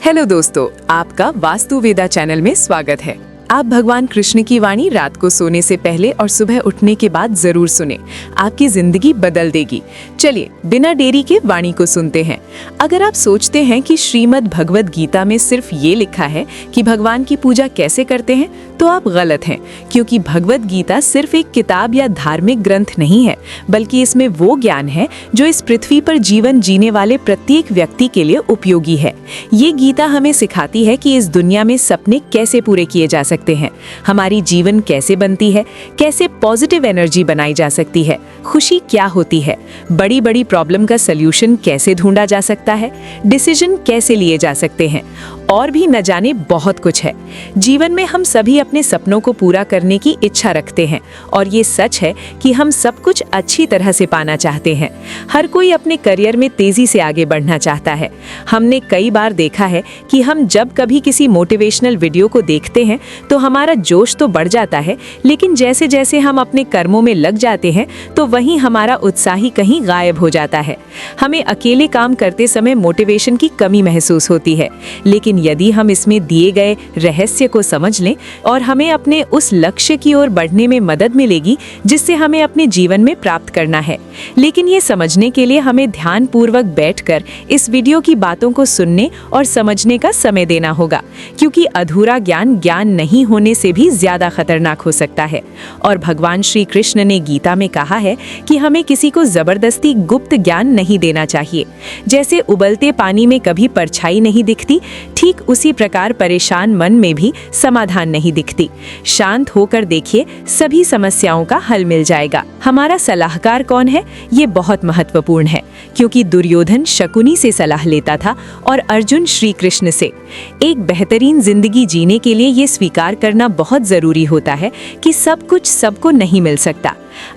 Hello दोस्तों, आपका वास्तु वेदा channel में स्वागत है। आप भगवान कृष्ण की वाणी रात को सोने से पहले और सुबह उठने के बाद जरूर सुने, आपकी जिंदगी बदल देगी। चलिए बिना देरी के वाणी को सुनते हैं। अगर आप सोचते हैं कि श्रीमद् भगवद गीता में सिर्फ ये लिखा है कि भगवान की पूजा कैसे करते हैं, तो आप गलत हैं, क्योंकि भगवद गीता सिर्फ एक किताब या धार्मिक ग्रंथ नहीं है, बल्कि इसमें वो ज्ञान है जो इस पृथ्वी पर जीवन जीने वाले प्रत्येक व्यक्ति के लिए उपयोगी है। ये गीता हमें सिखाती है कि इस दुनिया में सपने कैसे पूरे किए जा सकते हैं, हमारी जीवन कैसे बनती है, कैसे पॉजिटिव एनर्जी बनाई जा सकती है, खुशी क्या होती है, बड़ी बड़ी प्रॉब्लम का सल्यूशन कैसे ढूंढा जा सकता है, डिसीजन कैसे लिए जा सकते हैं, और भी न जाने बहुत कुछ है। जीवन में हम सभी अपने सपनों को पूरा करने की इच्छा रखते हैं, और ये सच है कि हम सब कुछ अच्छी तरह से पाना चाहते हैं। हर कोई अपने करियर में तेजी से आगे बढ़ना चाहता है। हमने कई बार देखा है कि हम जब कभी किसी मोटिवेशनल वीडियो को देखते हैं तो हमारा जोश तो बढ़ जाता है, लेकिन जैसे जैसे हम अपने कर्मों में लग जाते हैं तो वहीं हमारा उत्साह ही कहीं गायब हो जाता है। हमें अकेले काम करते समय मोटिवेशन की कमी महसूस होती है, लेकिन यदि हम इसमें दिए गए रहस्य को समझ लें और हमें अपने उस लक्ष्य की ओर बढ़ने में मदद मिलेगी जिससे हमें अपने जीवन में प्राप्त करना है। लेकिन ये समझने के लिए हमें ध्यानपूर्वक बैठकर इस वीडियो की बातों को सुनने और समझने का समय देना होगा, क्योंकि अधूरा ज्ञान नहीं होने से भी ज्यादा खतरनाक हो सकता है। और भगवान श्री कृष्ण ने गीता में कहा है कि हमें किसी को जबरदस्ती गुप्त ज्ञान नहीं देना चाहिए। जैसे उबलते पानी में कभी परछाई नहीं दिखती, ठीक उसी प्रकार परेशान मन में भी समाधान नहीं दिखती। शांत होकर देखिए, सभी समस्याओं का हल मिल जाएगा। हमारा सलाहकार कौन है, ये बहुत महत्वपूर्ण है, क्योंकि दुर्योधन शकुनी से सलाह लेता था और अर्जुन श्री कृष्ण से। एक बेहतरीन जिंदगी जीने के लिए ये स्वीकार करना बहुत जरूरी होता है कि सब कुछ सबको नहीं मिल सकता।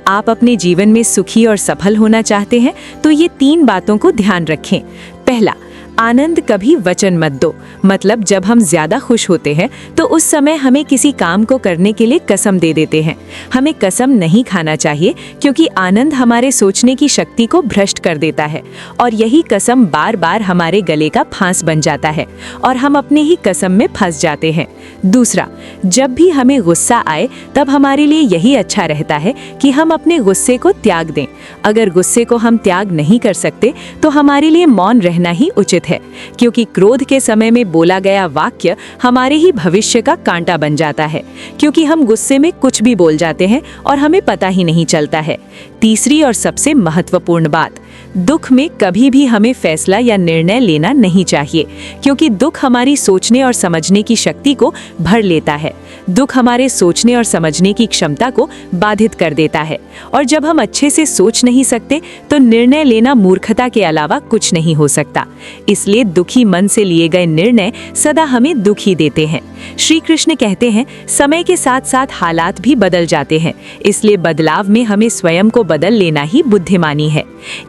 आप अपने जीवन में सुखी और सफल होना चाहते हैं तो ये 3 बातों को ध्यान रखें। पहला, आनंद कभी वचन मत दो। मतलब जब हम ज्यादा खुश होते हैं तो उस समय हमें किसी काम को करने के लिए कसम दे देते हैं। हमें कसम नहीं खाना चाहिए, क्योंकि आनंद हमारे सोचने की शक्ति को भ्रष्ट कर देता है, और यही कसम बार बार हमारे गले का फांस बन जाता है और हम अपने ही कसम में फंस जाते हैं। दूसरा, जब भी हमें गुस्सा आए तब हमारे लिए यही अच्छा रहता है कि हम अपने गुस्से को त्याग दें। अगर गुस्से को हम त्याग नहीं कर सकते तो हमारे लिए मौन रहना ही उचित है, क्योंकि क्रोध के समय में बोला गया वाक्य हमारे ही भविष्य का कांटा बन जाता है, क्योंकि हम गुस्से में कुछ भी बोल जाते हैं और हमें पता ही नहीं चलता है। तीसरी और सबसे महत्वपूर्ण बात, दुख में कभी भी हमें फैसला या निर्णय लेना नहीं चाहिए, क्योंकि दुख हमारी सोचने और समझने की शक्ति को भर लेता है। दुख हमारे सोचने और समझने की क्षमता को बाधित कर देता है, और जब हम अच्छे से सोच नहीं सकते तो निर्णय लेना मूर्खता के अलावा कुछ नहीं हो सकता। इसलिए दुखी मन से लिए गए निर्णय सदा हमें दुखी देते हैं। श्री कृष्ण कहते हैं, समय के साथ साथ हालात भी बदल जाते हैं, इसलिए बदलाव में हमें स्वयं को बदल लेना ही बुद्धिमानी है।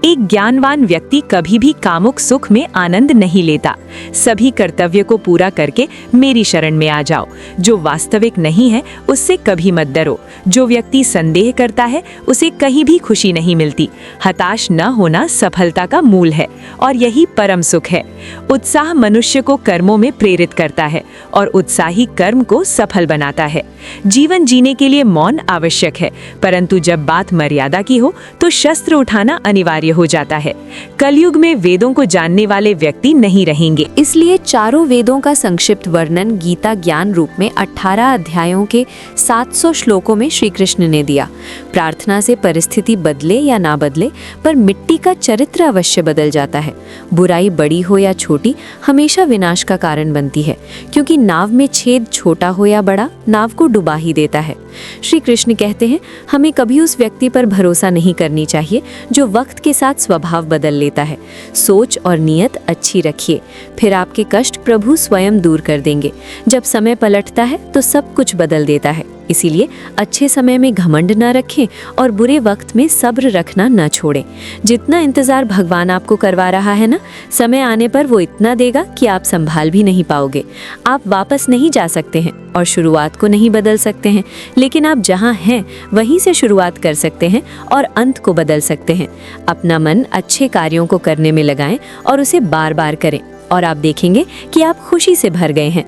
एक ज्ञानवान व्यक्ति कभी भी कामुक सुख में आनंद नहीं लेता। सभी कर्तव्य को पूरा करके मेरी शरण में आ जाओ। जो वास्तविक नहीं है उससे कभी मत डरो। जो व्यक्ति संदेह करता है उसे कहीं भी खुशी नहीं मिलती। हताश न होना सफलता का मूल है, और यही परम सुख है। उत्साह मनुष्य को कर्मों में प्रेरित करता है, और उत्साही कर्म को सफल बनाता है। जीवन जीने के लिए मौन आवश्यक है, परंतु जब बात मर्यादा की हो तो शस्त्र उठाना अनिवार्य हो जाता है। कलयुग में वेदों को जानने वाले व्यक्ति नहीं रहेंगे, इसलिए चारों वेदों का संक्षिप्त वर्णन गीता ज्ञान रूप में 18 अध्यायों के 700 श्लोकों में श्री कृष्ण ने दिया। प्रार्थना से परिस्थिति बदले या ना बदले, पर मिट्टी का चरित्र अवश्य बदल जाता है। बुराई बड़ी हो या छोटी हमेशा विनाश का कारण बनती है, क्योंकि नाव में छेद छोटा हो या बड़ा नाव को डुबा ही देता है। श्री कृष्ण कहते हैं, हमें कभी उस व्यक्ति पर भरोसा नहीं करनी चाहिए जो वक्त के साथ स्वभाव बदल लेता है। सोच और नियत अच्छी रखिए, फिर आपके कष्ट प्रभु स्वयं दूर कर देंगे। जब समय पलटता है तो सब कुछ बदल देता है। इसीलिए अच्छे समय में घमंड न रखें और बुरे वक्त में सब्र रखना न छोड़ें। जितना इंतज़ार भगवान आपको करवा रहा है ना, समय आने पर वो इतना देगा कि आप संभाल भी नहीं पाओगे। आप वापस नहीं जा सकते हैं और शुरुआत को नहीं बदल सकते हैं, लेकिन आप जहाँ हैं वहीं से शुरुआत कर सकते हैं और अंत को बदल सकते हैं। अपना मन अच्छे कार्यों को करने में लगाएं और उसे बार बार करें और आप देखेंगे कि आप खुशी से भर गए हैं।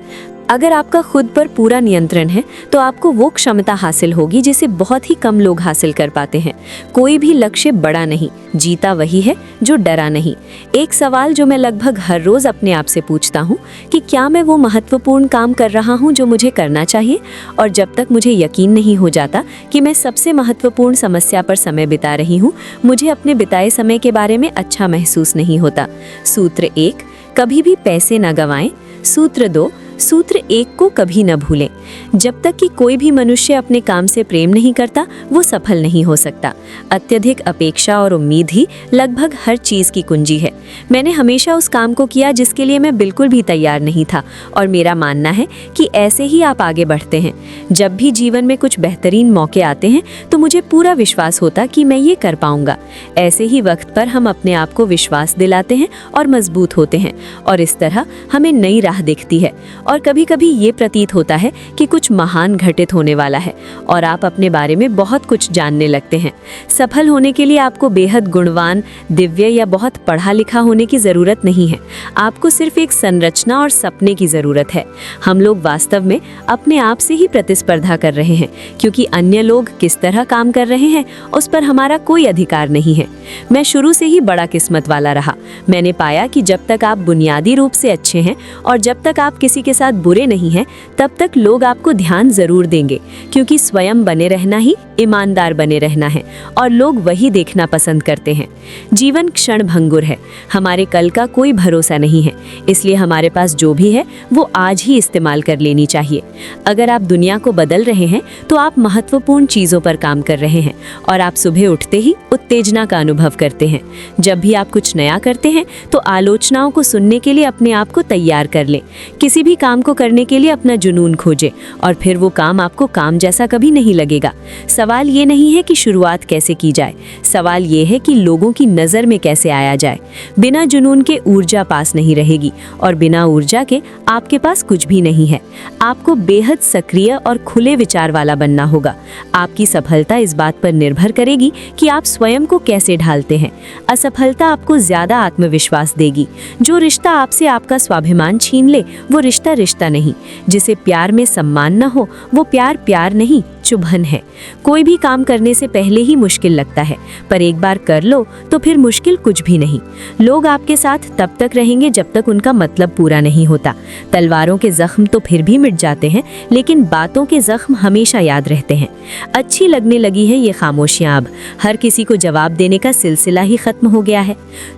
अगर आपका खुद पर पूरा नियंत्रण है तो आपको वो क्षमता हासिल होगी जिसे बहुत ही कम लोग हासिल कर पाते हैं। कोई भी लक्ष्य बड़ा नहीं, जीता वही है जो डरा नहीं। एक सवाल जो मैं लगभग हर रोज अपने आप से पूछता हूँ कि क्या मैं वो महत्वपूर्ण काम कर रहा हूँ जो मुझे करना चाहिए। और जब तक मुझे यकीन नहीं हो जाता कि मैं सबसे महत्वपूर्ण समस्या पर समय बिता रही हूँ, मुझे अपने बिताए समय के बारे में अच्छा महसूस नहीं होता। सूत्र 1, कभी भी पैसे न गंवाएं। सूत्र 2, सूत्र 1 को कभी न भूलें। जब तक कि कोई भी मनुष्य अपने काम से प्रेम नहीं करता, वो सफल नहीं हो सकता। अत्यधिक अपेक्षा और उम्मीद ही लगभग हर चीज़ की कुंजी है। मैंने हमेशा उस काम को किया जिसके लिए मैं बिल्कुल भी तैयार नहीं था, और मेरा मानना है कि ऐसे ही आप आगे बढ़ते हैं। जब भी जीवन में कुछ बेहतरीन मौके आते हैं तो मुझे पूरा विश्वास होता कि मैं ये कर पाऊंगा। ऐसे ही वक्त पर हम अपने आप को विश्वास दिलाते हैं और मजबूत होते हैं, और इस तरह हमें नई राह दिखती है। और कभी-कभी ये प्रतीत होता है कि कुछ महान घटित होने वाला है और आप अपने बारे में बहुत कुछ जानने लगते हैं। सफल होने के लिए आपको बेहद गुणवान, दिव्य या बहुत पढ़ा लिखा होने की ज़रूरत नहीं है। आपको सिर्फ एक संरचना और सपने की ज़रूरत है। हम लोग वास्तव में अपने आप से ही प्रतिस्पर्धा कर रहे हैं, क्योंकि अन्य लोग किस तरह काम कर रहे हैं उस पर हमारा कोई अधिकार नहीं है। मैं शुरू से ही बड़ा किस्मत वाला रहा। मैंने पाया कि जब तक आप बुनियादी रूप से अच्छे हैं और जब तक आप किसी के साथ बुरे नहीं हैं, तब तक लोग आपको ध्यान जरूर देंगे, क्योंकि स्वयं बने रहना ही ईमानदार बने रहना है, और लोग वही देखना पसंद करते हैं। जीवन क्षण भंगुर है, हमारे कल का कोई भरोसा नहीं है, इसलिए हमारे पास जो भी है वो आज ही इस्तेमाल कर लेनी चाहिए। अगर आप दुनिया को बदल रहे हैं तो आप महत्वपूर्ण चीज़ों पर काम कर रहे हैं, और आप सुबह उठते ही उत्तेजना का अनुभव करते हैं। जब भी आप कुछ नया करते हैं तो आलोचनाओं को सुनने के लिए अपने आप को तैयार कर लें। किसी भी काम को करने के लिए अपना जुनून खोजें, और फिर वो काम आपको काम जैसा कभी नहीं लगेगा। सवाल ये नहीं है कि शुरुआत कैसे की जाए, सवाल ये है कि लोगों की नज़र में कैसे आया जाए। बिना जुनून के ऊर्जा पास नहीं रहेगी, और बिना ऊर्जा के आपके पास कुछ भी नहीं है। आपको बेहद सक्रिय और खुले विचार वाला बनना होगा। आपकी सफलता इस बात पर निर्भर करेगी कि आप स्वयं को कैसे ढालते हैं। असफलता आपको ज़्यादा आत्मविश्वास देगी। जो रिश्ता आपसे आपका स्वाभिमान छीन ले वो रिश्ता रिश्ता नहीं। जिसे प्यार में सम्मान न हो वो प्यार प्यार नहीं, चुभन है। कोई भी काम करने से पहले ही मुश्किल लगता है, पर एक बार कर लो तो फिर मुश्किल कुछ भी नहीं। लोग आपके साथ तब तक रहेंगे जब तक उनका मतलब पूरा नहीं होता। तलवारों के जख्म तो फिर भी मिट जाते हैं, लेकिन बातों के जख्म हमेशा याद रहते हैं। अच्छी लगने लगी है ये खामोशियां अब। हर किसी को जवाब देने का सिलसिला ही खत्म हो गया है।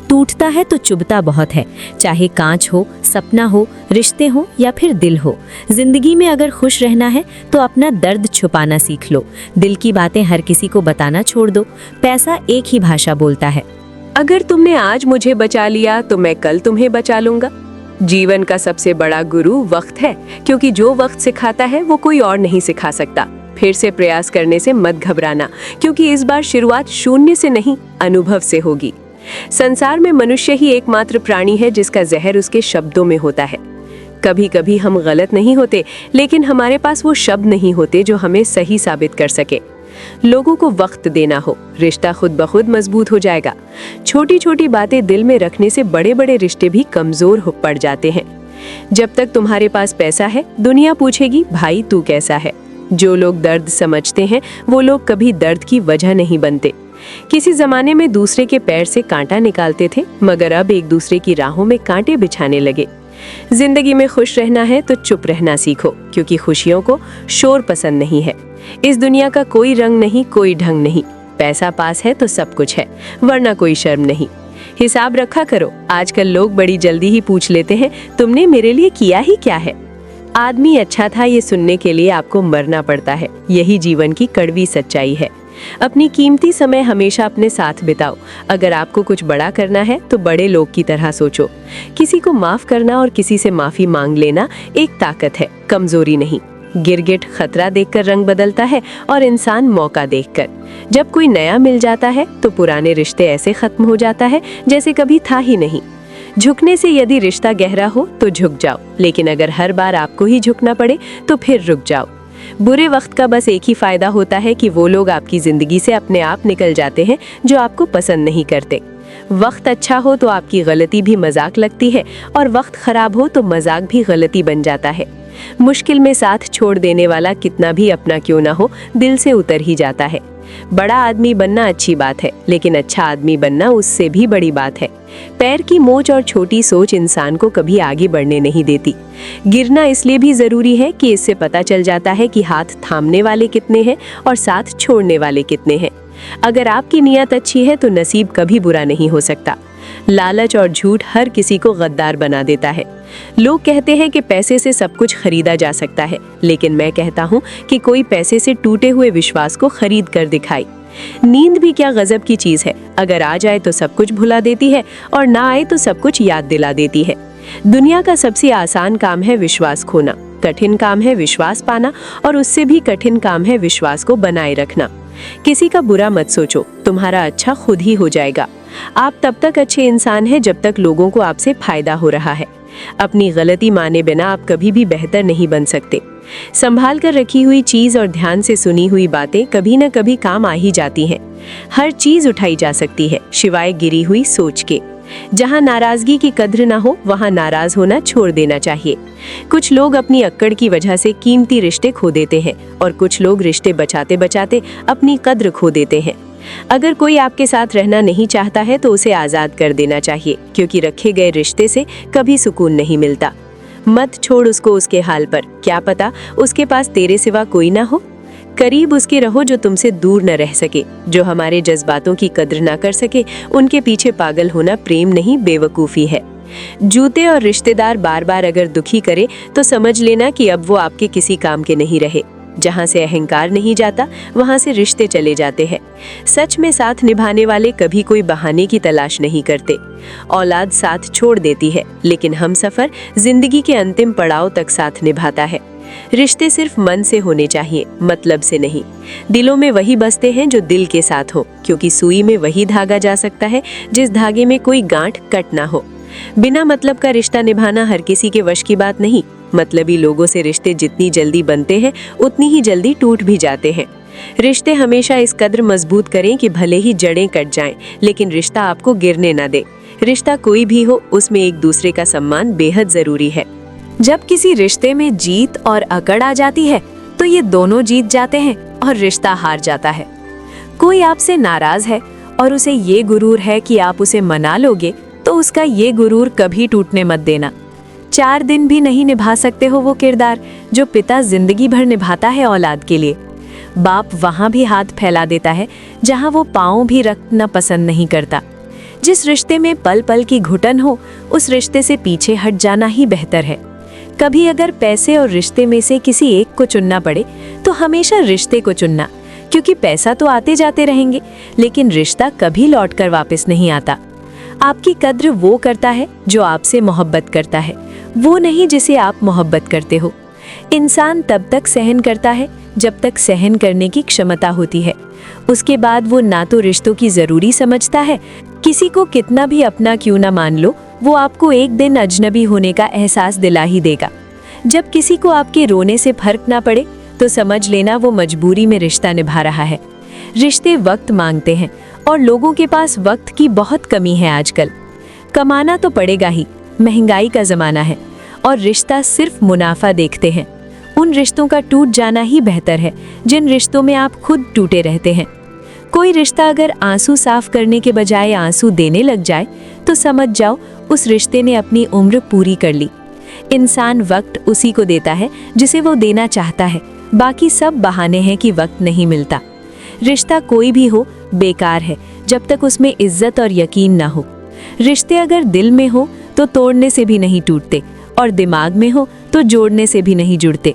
टूटता है तो चुभता बहुत है, चाहे कांच हो, सपना हो, रिश्ते हो या फिर दिल हो। जिंदगी में अगर खुश रहना है तो अपना दर्द छुपाना सीख लो। दिल की बातें हर किसी को बताना छोड़ दो। पैसा एक ही भाषा बोलता है। अगर तुमने आज मुझे बचा लिया तो मैं कल तुम्हें बचा लूंगा। जीवन का सबसे बड़ा गुरु वक्त है, क्योंकि जो वक्त सिखाता है वो कोई और नहीं सिखा सकता। फिर से प्रयास करने से मत घबराना, क्योंकि इस बार शुरुआत शून्य से नहीं, अनुभव से होगी। संसार में मनुष्य ही एकमात्र प्राणी है जिसका जहर उसके शब्दों में होता है। कभी कभी हम गलत नहीं होते, लेकिन हमारे पास वो शब्द नहीं होते जो हमें सही साबित कर सके। लोगों को वक्त देना हो, रिश्ता खुद ब खुद मजबूत हो जाएगा। छोटी छोटी बातें दिल में रखने से बड़े बड़े रिश्ते भी कमजोर हो पड़ जाते हैं। जब तक तुम्हारे पास पैसा है, दुनिया पूछेगी भाई तू कैसा है। जो लोग दर्द समझते हैं वो लोग कभी दर्द की वजह नहीं बनते। किसी जमाने में दूसरे के पैर से कांटा निकालते थे, मगर अब एक दूसरे की राहों में कांटे बिछाने लगे। जिंदगी में खुश रहना है तो चुप रहना सीखो, क्योंकि खुशियों को शोर पसंद नहीं है। इस दुनिया का कोई रंग नहीं, कोई ढंग नहीं। पैसा पास है तो सब कुछ है, वरना कोई शर्म नहीं। हिसाब रखा करो। आजकल लोग बड़ी जल्दी ही पूछ लेते हैं तुमने मेरे लिए किया ही क्या है। आदमी अच्छा था ये सुनने के लिए आपको मरना पड़ता है। यही जीवन की कड़वी सच्चाई है। अपनी कीमती समय हमेशा अपने साथ बिताओ। अगर आपको कुछ बड़ा करना है तो बड़े लोग की तरह सोचो। किसी को माफ करना और किसी से माफी मांग लेना एक ताकत है, कमजोरी नहीं। गिरगिट खतरा देखकर रंग बदलता है और इंसान मौका देखकर। जब कोई नया मिल जाता है तो पुराने रिश्ते ऐसे खत्म हो जाता है जैसे कभी था ही नहीं। झुकने से यदि रिश्ता गहरा हो तो झुक जाओ, लेकिन अगर हर बार आपको ही झुकना पड़े तो फिर रुक जाओ। बुरे वक्त का बस एक ही फायदा होता है कि वो लोग आपकी जिंदगी से अपने आप निकल जाते हैं जो आपको पसंद नहीं करते। वक्त अच्छा हो तो आपकी गलती भी मजाक लगती है और वक्त खराब हो तो मजाक भी गलती बन जाता है। मुश्किल में साथ छोड़ देने वाला कितना भी अपना क्यों ना हो, दिल से उतर ही जाता है। बड़ा आदमी बनना अच्छी बात है, लेकिन अच्छा आदमी बनना उससे भी बड़ी बात है। पैर की मोच और छोटी सोच इंसान को कभी आगे बढ़ने नहीं देती। गिरना इसलिए भी जरूरी है कि इससे पता चल जाता है कि हाथ थामने वाले कितने हैं और साथ छोड़ने वाले कितने हैं। अगर आपकी नीयत अच्छी है तो नसीब कभी बुरा नहीं हो सकता। लालच और झूठ हर किसी को गद्दार बना देता है। लोग कहते हैं कि पैसे से सब कुछ खरीदा जा सकता है, लेकिन मैं कहता हूँ कि कोई पैसे से टूटे हुए विश्वास को खरीद कर दिखाई। नींद भी क्या गजब की चीज है, अगर आ जाए तो सब कुछ भुला देती है और ना आए तो सब कुछ याद दिला देती है। दुनिया का सबसे आसान काम है विश्वास खोना, कठिन काम है विश्वास पाना और उससे भी कठिन काम है विश्वास को बनाए रखना। किसी का बुरा मत सोचो, तुम्हारा अच्छा खुद ही हो जाएगा। आप तब तक अच्छे इंसान हैं जब तक लोगों को आपसे फायदा हो रहा है। अपनी गलती माने बिना आप कभी भी बेहतर नहीं बन सकते। संभाल कर रखी हुई चीज और ध्यान से सुनी हुई बातें कभी न कभी काम आ ही जाती हैं। हर चीज उठाई जा सकती है सिवाय गिरी हुई सोच के। जहाँ नाराजगी की कद्र ना हो वहाँ नाराज होना छोड़ देना चाहिए। कुछ लोग अपनी अक्कड़ की वजह से कीमती रिश्ते खो देते हैं और कुछ लोग रिश्ते बचाते बचाते अपनी कद्र खो देते हैं। अगर कोई आपके साथ रहना नहीं चाहता है तो उसे आज़ाद कर देना चाहिए, क्योंकि रखे गए रिश्ते से कभी सुकून नहीं मिलता। मत छोड़ उसको उसके हाल पर, क्या पता उसके पास तेरे सिवा कोई ना हो। करीब उसके रहो जो तुमसे दूर न रह सके। जो हमारे जज्बातों की कद्र ना कर सके उनके पीछे पागल होना प्रेम नहीं बेवकूफ़ी है। जूते और रिश्तेदार बार बार अगर दुखी करे तो समझ लेना कि अब वो आपके किसी काम के नहीं रहे। जहाँ से अहंकार नहीं जाता वहाँ से रिश्ते चले जाते हैं। सच में साथ निभाने वाले कभी कोई बहाने की तलाश नहीं करते। औलाद साथ छोड़ देती है, लेकिन हमसफर जिंदगी के अंतिम पड़ाव तक साथ निभाता है। रिश्ते सिर्फ मन से होने चाहिए, मतलब से नहीं। दिलों में वही बसते हैं जो दिल के साथ हो, क्योंकि सुई में वही धागा जा सकता है जिस धागे में कोई गांठ कट ना हो। बिना मतलब का रिश्ता निभाना हर किसी के वश की बात नहीं। मतलबी लोगों से रिश्ते जितनी जल्दी बनते हैं उतनी ही जल्दी टूट भी जाते हैं। रिश्ते हमेशा इस कद्र मजबूत करें कि भले ही जड़ें कट जाएं, लेकिन रिश्ता आपको गिरने ना दे। रिश्ता कोई भी हो, उसमें एक दूसरे का सम्मान बेहद जरूरी है। जब किसी रिश्ते में जीत और अकड़ आ जाती है तो ये दोनों जीत जाते हैं और रिश्ता हार जाता है। कोई आपसे नाराज है और उसे ये गुरूर है कि आप उसे मना लोगे, तो उसका ये गुरूर कभी टूटने मत देना। 4 दिन भी नहीं निभा सकते हो वो किरदार जो पिता जिंदगी भर निभाता है औलाद के लिए। बाप वहाँ भी हाथ फैला देता है जहाँ वो पाँव भी रखना पसंद नहीं करता। जिस रिश्ते में पल पल की घुटन हो उस रिश्ते से पीछे हट जाना ही बेहतर है। कभी अगर पैसे और रिश्ते में से किसी एक को चुनना पड़े तो हमेशा रिश्ते को चुनना, क्योंकि पैसा तो आते जाते रहेंगे लेकिन रिश्ता कभी लौट कर वापस नहीं आता। आपकी कद्र वो करता है जो आपसे मोहब्बत करता है, वो नहीं जिसे आप मोहब्बत करते हो। इंसान तब तक सहन करता है जब तक सहन करने की क्षमता होती है। उसके बाद वो ना तो रिश्तों की जरूरी समझता है, किसी को कितना भी अपना क्यों ना मान लो, वो आपको एक दिन अजनबी होने का एहसास दिला ही देगा। जब किसी को आपके रोने से फर्क ना पड़े तो समझ लेना वो मजबूरी में रिश्ता निभा रहा है। रिश्ते वक्त मांगते हैं और लोगों के पास वक्त की बहुत कमी है आजकल। कमाना तो पड़ेगा ही, महंगाई का जमाना है और रिश्ता सिर्फ मुनाफा देखते हैं। उन रिश्तों का टूट जाना ही बेहतर है जिन रिश्तों में आप खुद टूटे रहते हैं। कोई रिश्ता अगर आंसू साफ करने के बजाय आंसू देने लग जाए तो समझ जाओ उस रिश्ते ने अपनी उम्र पूरी कर ली। इंसान वक्त उसी को देता है जिसे वो देना चाहता है, बाकी सब बहाने हैं कि वक्त नहीं मिलता। रिश्ता कोई भी हो बेकार है जब तक उसमें इज्जत और यकीन ना हो। रिश्ते अगर दिल में हो तो तोड़ने से भी नहीं टूटते और दिमाग में हो तो जोड़ने से भी नहीं जुड़ते।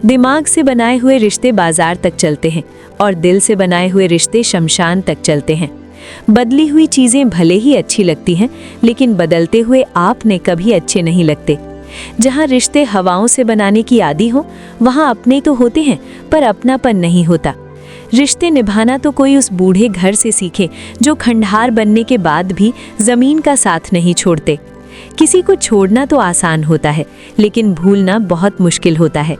दिमाग से बनाए हुए रिश्ते बाजार तक चलते हैं और दिल से बनाए हुए रिश्ते शमशान तक चलते हैं। बदली हुई चीजें भले ही अच्छी लगती हैं, लेकिन बदलते हुए आपने कभी अच्छे नहीं लगते। जहाँ रिश्ते हवाओं से बनाने की आदी हो वहाँ अपने तो होते हैं पर अपनापन नहीं होता। रिश्ते निभाना तो कोई उस बूढ़े घर से सीखे जो खंडहार बनने के बाद भी जमीन का साथ नहीं छोड़ते। किसी को छोड़ना तो आसान होता है, लेकिन भूलना बहुत मुश्किल होता है।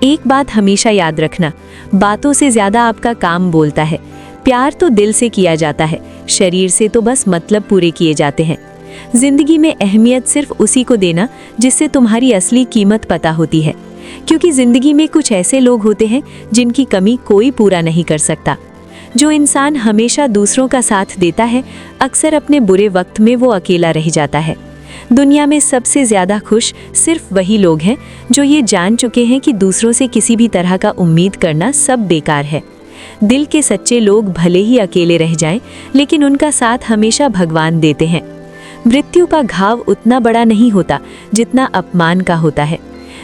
एक बात हमेशा याद रखना, बातों से ज्यादा आपका काम बोलता है। प्यार तो दिल से किया जाता है, शरीर से तो बस मतलब पूरे किए जाते हैं। जिंदगी में अहमियत सिर्फ उसी को देना जिससे तुम्हारी असली कीमत पता होती है, क्योंकि जिंदगी में कुछ ऐसे लोग होते हैं जिनकी कमी कोई पूरा नहीं कर सकता। जो इंसान हमेशा दूसरों का साथ देता है, अक्सर अपने बुरे वक्त में वो अकेला रह जाता है। दुनिया में सबसे ज्यादा खुश सिर्फ वही लोग हैं जो ये जान चुके हैं कि दूसरों से किसी भी तरह का उम्मीद करना सब बेकार है। दिल के सच्चे लोग भले ही अकेले रह जाएं, लेकिन उनका साथ हमेशा भगवान देते हैं। मृत्यु का घाव उतना बड़ा नहीं होता जितना अपमान का होता है।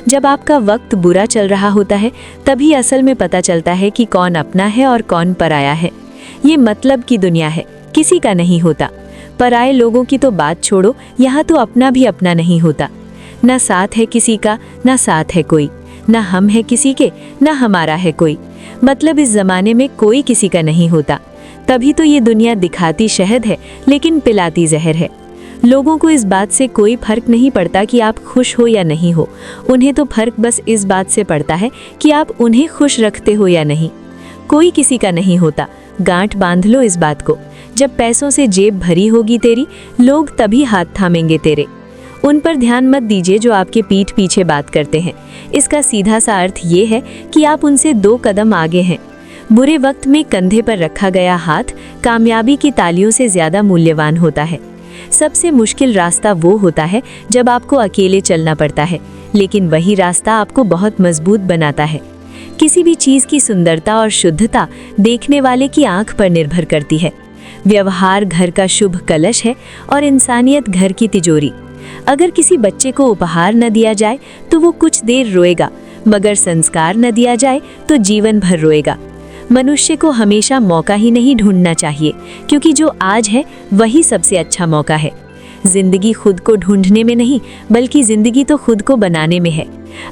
जब आपका वक्त बुरा चल रहा होता है, तभी असल में पता चलता है कि कौन अपना है और कौन पराया है। ये मतलब की दुनिया है, किसी का नहीं होता। पराये लोगों की तो बात छोड़ो, यहाँ तो अपना भी अपना नहीं होता। ना साथ है किसी का, ना साथ है कोई, ना हम है किसी के, ना हमारा है कोई। मतलब इस जमाने में कोई किसी का नहीं होता। तभी तो ये दुनिया दिखाती शहद है लेकिन पिलाती जहर है। लोगों को इस बात से कोई फर्क नहीं पड़ता कि आप खुश हो या नहीं हो। उन्हें तो फर्क बस इस बात से पड़ता है कि आप उन्हें खुश रखते हो या नहीं। कोई किसी का नहीं होता, गांठ बांध लो इस बात को। जब पैसों से जेब भरी होगी तेरी, लोग तभी हाथ थामेंगे तेरे। उन पर ध्यान मत दीजिए जो आपके पीठ पीछे बात करते हैं। इसका सीधा सा अर्थ ये है कि आप उनसे 2 कदम आगे हैं। बुरे वक्त में कंधे पर रखा गया हाथ कामयाबी की तालियों से ज्यादा मूल्यवान होता है। सबसे मुश्किल रास्ता वो होता है जब आपको अकेले चलना पड़ता है, लेकिन वही रास्ता आपको बहुत मजबूत बनाता है। किसी भी चीज की सुंदरता और शुद्धता देखने वाले की आंख पर निर्भर करती है। व्यवहार घर का शुभ कलश है और इंसानियत घर की तिजोरी। अगर किसी बच्चे को उपहार न दिया जाए तो वो कुछ देर रोएगा, मगर संस्कार न दिया जाए तो जीवन भर रोएगा। मनुष्य को हमेशा मौका ही नहीं ढूंढना चाहिए, क्योंकि जो आज है वही सबसे अच्छा मौका है। जिंदगी खुद को ढूंढने में नहीं, बल्कि जिंदगी तो खुद को बनाने में है।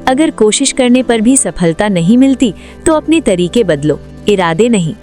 अगर कोशिश करने पर भी सफलता नहीं मिलती तो अपने तरीके बदलो, इरादे नहीं।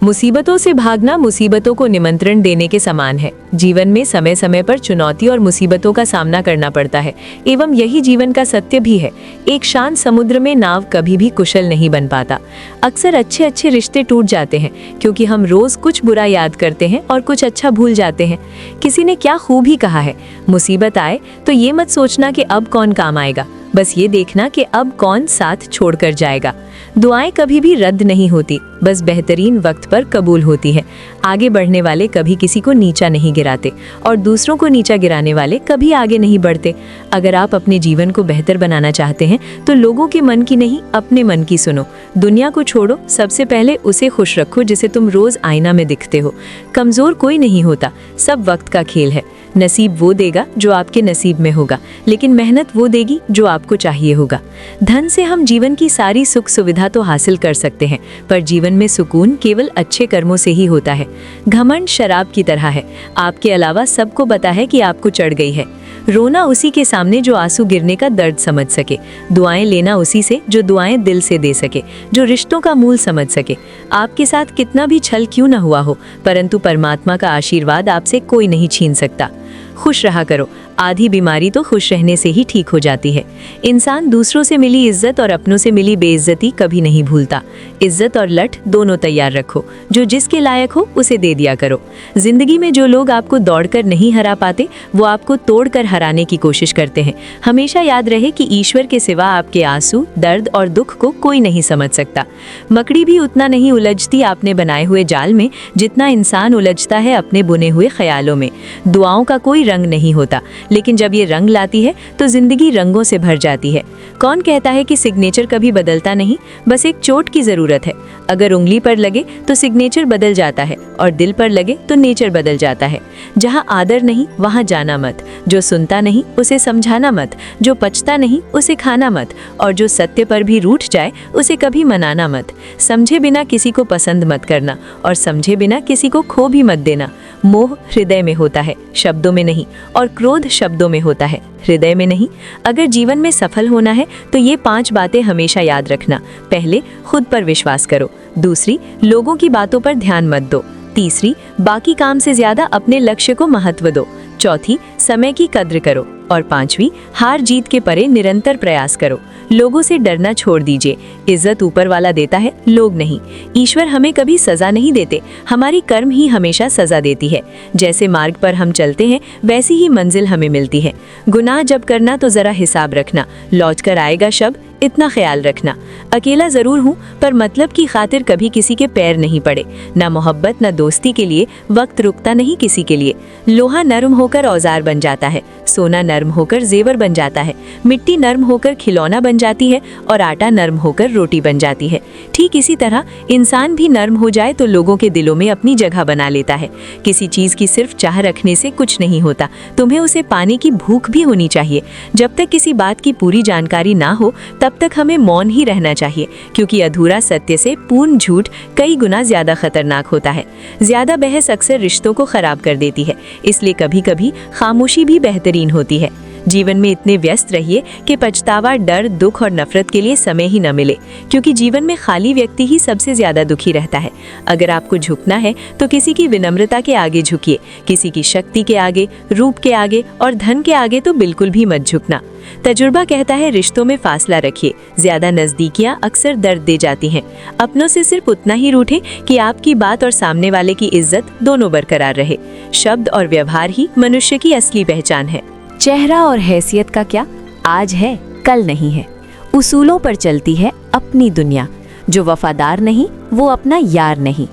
मुसीबतों से भागना मुसीबतों को निमंत्रण देने के समान है। जीवन में समय समय पर चुनौती और मुसीबतों का सामना करना पड़ता है, एवं यही जीवन का सत्य भी है। एक शांत समुद्र में नाव कभी भी कुशल नहीं बन पाता। अक्सर अच्छे अच्छे रिश्ते टूट जाते हैं क्योंकि हम रोज कुछ बुरा याद करते हैं और कुछ अच्छा भूल जाते हैं। किसी ने क्या खूब ही कहा है, मुसीबत आए तो ये मत सोचना कि अब कौन काम आएगा, बस ये देखना कि अब कौन साथ छोड़कर जाएगा। दुआएं कभी भी रद्द नहीं होती, बस बेहतरीन वक्त पर कबूल होती है। आगे बढ़ने वाले कभी किसी को नीचा नहीं गिराते और दूसरों को नीचा गिराने वाले कभी आगे नहीं बढ़ते। अगर आप अपने जीवन को बेहतर बनाना चाहते हैं तो लोगों के मन की नहीं, अपने मन की सुनो। दुनिया को छोड़ो, सबसे पहले उसे खुश रखो जिसे तुम रोज आईना में दिखते हो। कमजोर कोई नहीं होता, सब वक्त का खेल है। नसीब वो देगा जो आपके नसीब में होगा, लेकिन मेहनत वो देगी जो आपको चाहिए होगा। धन से हम जीवन की सारी सुख सुविधा तो हासिल कर सकते हैं, पर जीवन में सुकून केवल अच्छे कर्मों से ही होता है। घमंड शराब की तरह है, आपके अलावा सबको पता है कि आपको चढ़ गई है। रोना उसी के सामने जो आंसू गिरने का दर्द समझ सके। दुआएं लेना उसी से जो दुआएं दिल से दे सके, जो रिश्तों का मूल समझ सके। आपके साथ कितना भी छल क्यों न हुआ हो, परंतु परमात्मा का आशीर्वाद आपसे कोई नहीं छीन सकता। खुश रहा करो, आधी बीमारी तो खुश रहने से ही ठीक हो जाती है। इंसान दूसरों से मिली इज्जत और अपनों से मिली बेइज्जती कभी नहीं भूलता। इज्जत और लठ दोनों तैयार रखो, जो जिसके लायक हो उसे दे दिया करो। जिंदगी में जो लोग आपको दौड़कर नहीं हरा पाते, वो आपको तोड़कर हराने की कोशिश करते हैं। हमेशा याद रहे कि ईश्वर के सिवा आपके आंसू, दर्द और दुख को कोई नहीं समझ सकता। मकड़ी भी उतना नहीं उलझती आपने बनाए हुए जाल में जितना इंसान उलझता है अपने बुने हुए ख्यालों में। दुआओं का कोई रंग नहीं होता, लेकिन जब ये रंग लाती है तो जिंदगी रंगों से भर जाती है। कौन कहता है कि सिग्नेचर कभी बदलता नहीं? बस एक चोट की जरूरत है। अगर उंगली पर लगे तो सिग्नेचर बदल जाता है और दिल पर लगे तो नेचर बदल जाता है। जहाँ आदर नहीं वहाँ जाना मत, जो सुनता नहीं उसे समझाना मत, जो पचता नहीं उसे खाना मत, और जो सत्य पर भी रूठ जाए उसे कभी मनाना मत। समझे बिना किसी को पसंद मत करना और समझे बिना किसी को खो भी मत देना। मोह हृदय में होता है, शब्दों में नहीं। नहीं, और क्रोध शब्दों में होता है, हृदय में नहीं। अगर जीवन में सफल होना है तो ये 5 बातें हमेशा याद रखना। पहले, खुद पर विश्वास करो। दूसरी, लोगों की बातों पर ध्यान मत दो। तीसरी, बाकी काम से ज्यादा अपने लक्ष्य को महत्व दो। चौथी, समय की कद्र करो। और पांचवी, हार जीत के परे निरंतर प्रयास करो। लोगों से डरना छोड़ दीजिए। इज्जत ऊपर वाला देता है, लोग नहीं। ईश्वर हमें कभी सजा नहीं देते, हमारी कर्म ही हमेशा सजा देती है। जैसे मार्ग पर हम चलते हैं वैसी ही मंजिल हमें मिलती है। गुनाह जब करना तो जरा हिसाब रखना, लौट कर आएगा शब, इतना ख्याल रखना। अकेला जरूर हूँ पर मतलब की खातिर कभी किसी के पैर नहीं पड़े। ना मोहब्बत ना दोस्ती के लिए वक्त रुकता नहीं किसी के लिए। लोहा नरम होकर औजार बन जाता है, सोना नरम होकर जेवर बन जाता है, मिट्टी नरम होकर खिलौना बन जाती है और आटा नरम होकर रोटी बन जाती है। ठीक इसी तरह इंसान भी नरम हो जाए तो लोगों के दिलों में अपनी जगह बना लेता है। किसी चीज की सिर्फ चाह रखने से कुछ नहीं होता, तुम्हें उसे पाने की भूख भी होनी चाहिए। जब तक किसी बात की पूरी जानकारी ना हो तब तक हमें मौन ही रहना चाहिए, क्योंकि अधूरा सत्य से पूर्ण झूठ कई गुना ज्यादा खतरनाक होता है। ज्यादा बहस अक्सर रिश्तों को खराब कर देती है, इसलिए कभी कभी खामोशी भी बेहतरीन होती है। जीवन में इतने व्यस्त रहिए कि पछतावा, डर, दुख और नफरत के लिए समय ही न मिले, क्योंकि जीवन में खाली व्यक्ति ही सबसे ज्यादा दुखी रहता है। अगर आपको झुकना है तो किसी की विनम्रता के आगे झुकिए, किसी की शक्ति के आगे, रूप के आगे और धन के आगे तो बिल्कुल भी मत झुकना। तजुर्बा कहता है रिश्तों में फासला रखिए, ज्यादा नजदीकियां अक्सर दर्द दे जाती हैं। अपनों से सिर्फ उतना ही रूठे कि आपकी बात और सामने वाले की इज्जत दोनों बरकरार रहे। शब्द और व्यवहार ही मनुष्य की असली पहचान है। चेहरा और हैसियत का क्या, आज है कल नहीं है। उसूलों पर चलती है अपनी दुनिया, जो वफादार नहीं वो अपना यार नहीं।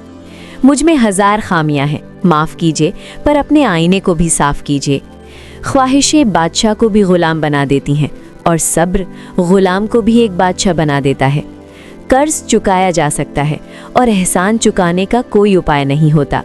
मुझ में 1000 खामियां हैं, माफ कीजिए पर अपने आईने को भी साफ कीजिए। ख्वाहिशें बादशाह को भी गुलाम बना देती हैं और सब्र गुलाम को भी एक बादशाह बना देता है। कर्ज चुकाया जा सकता है और एहसान चुकाने का कोई उपाय नहीं होता।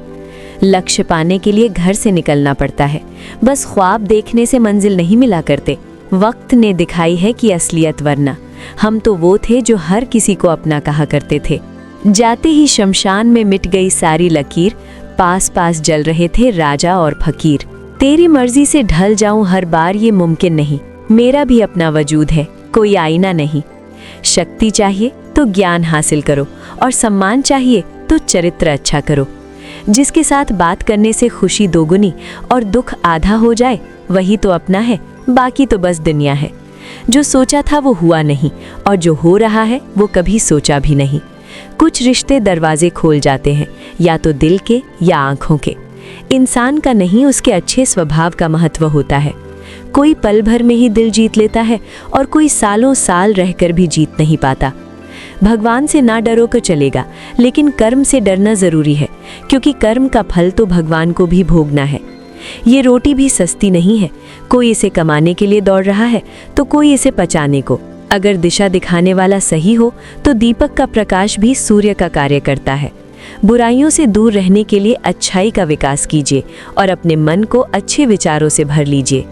लक्ष्य पाने के लिए घर से निकलना पड़ता है, बस ख्वाब देखने से मंजिल नहीं मिला करते। वक्त ने दिखाई है कि असलियत, वरना हम तो वो थे जो हर किसी को अपना कहा करते थे। जाते ही शमशान में मिट गई सारी लकीर, पास पास जल रहे थे राजा और फकीर। तेरी मर्जी से ढल जाऊं हर बार ये मुमकिन नहीं, मेरा भी अपना वजूद है कोई आईना नहीं। शक्ति चाहिए तो ज्ञान हासिल करो और सम्मान चाहिए तो चरित्र अच्छा करो। जिसके साथ बात करने से खुशी दोगुनी और दुख आधा हो जाए वही तो अपना है, बाकी तो बस दुनिया है। जो सोचा था वो हुआ नहीं और जो हो रहा है वो कभी सोचा भी नहीं। कुछ रिश्ते दरवाजे खोल जाते हैं, या तो दिल के या आंखों के। इंसान का नहीं उसके अच्छे स्वभाव का महत्व होता है। कोई पल भर में ही दिल जीत लेता है और कोई सालों साल रहकर भी जीत नहीं पाता। भगवान से ना डरो तो चलेगा, लेकिन कर्म से डरना जरूरी है, क्योंकि कर्म का फल तो भगवान को भी भोगना है। ये रोटी भी सस्ती नहीं है, कोई इसे कमाने के लिए दौड़ रहा है तो कोई इसे पचाने को। अगर दिशा दिखाने वाला सही हो तो दीपक का प्रकाश भी सूर्य का कार्य करता है। बुराइयों से दूर रहने के लिए अच्छाई का विकास कीजिए और अपने मन को अच्छे विचारों से भर लीजिए।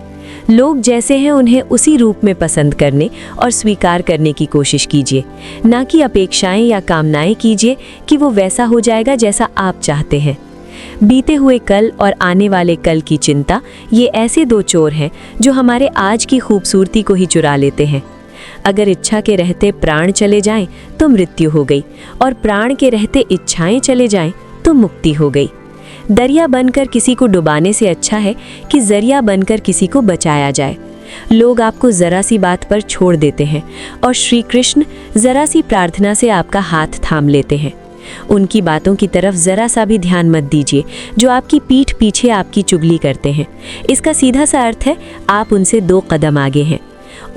लोग जैसे हैं उन्हें उसी रूप में पसंद करने और स्वीकार करने की कोशिश कीजिए, ना कि अपेक्षाएं या कामनाएं कीजिए कि वो वैसा हो जाएगा जैसा आप चाहते हैं। बीते हुए कल और आने वाले कल की चिंता, ये ऐसे 2 चोर हैं जो हमारे आज की खूबसूरती को ही चुरा लेते हैं। अगर इच्छा के रहते प्राण चले जाएं तो मृत्यु हो गई, और प्राण के रहते इच्छाएं चले जाएं तो मुक्ति हो गई। दरिया बनकर किसी को डुबाने से अच्छा है कि जरिया बनकर किसी को बचाया जाए। लोग आपको जरा सी बात पर छोड़ देते हैं और श्री कृष्ण जरा सी प्रार्थना से आपका हाथ थाम लेते हैं। उनकी बातों की तरफ जरा सा भी ध्यान मत दीजिए जो आपकी पीठ पीछे आपकी चुगली करते हैं। इसका सीधा सा अर्थ है आप उनसे 2 कदम आगे हैं।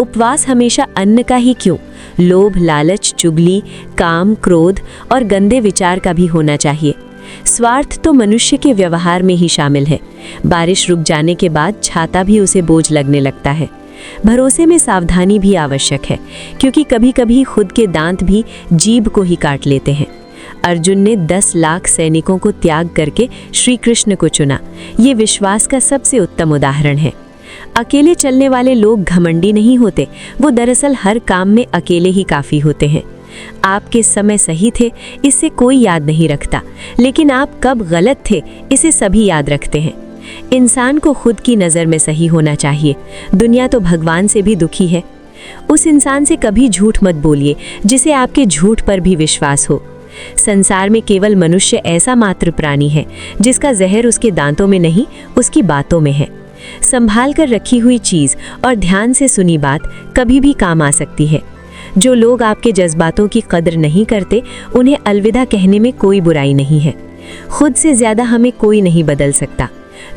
उपवास हमेशा अन्न का ही क्यों, लोभ, लालच, चुगली, काम, क्रोध और गंदे विचार का भी होना चाहिए। स्वार्थ तो मनुष्य के व्यवहार में ही शामिल है। बारिश रुक जाने के बाद छाता भी उसे बोझ लगने लगता है। भरोसे में सावधानी भी आवश्यक है, क्योंकि कभी कभी खुद के दांत भी जीभ को ही काट लेते हैं। अर्जुन ने 10 लाख सैनिकों को त्याग करके श्री कृष्ण को चुना। ये विश्वास का सबसे उत्तम उदाहरण है। अकेले चलने वाले लोग घमंडी नहीं होते, वो दरअसल हर काम में अकेले ही काफ़ी होते हैं। आपके समय सही थे इससे कोई याद नहीं रखता, लेकिन आप कब गलत थे इसे सभी याद रखते हैं। इंसान को खुद की नज़र में सही होना चाहिए, दुनिया तो भगवान से भी दुखी है। उस इंसान से कभी झूठ मत बोलिए जिसे आपके झूठ पर भी विश्वास हो। संसार में केवल मनुष्य ऐसा मात्र प्राणी है जिसका जहर उसके दांतों में नहीं, उसकी बातों में है। संभाल कर रखी हुई चीज़ और ध्यान से सुनी बात कभी भी काम आ सकती है। जो लोग आपके जज्बातों की कदर नहीं करते, उन्हें अलविदा कहने में कोई बुराई नहीं है। खुद से ज़्यादा हमें कोई नहीं बदल सकता।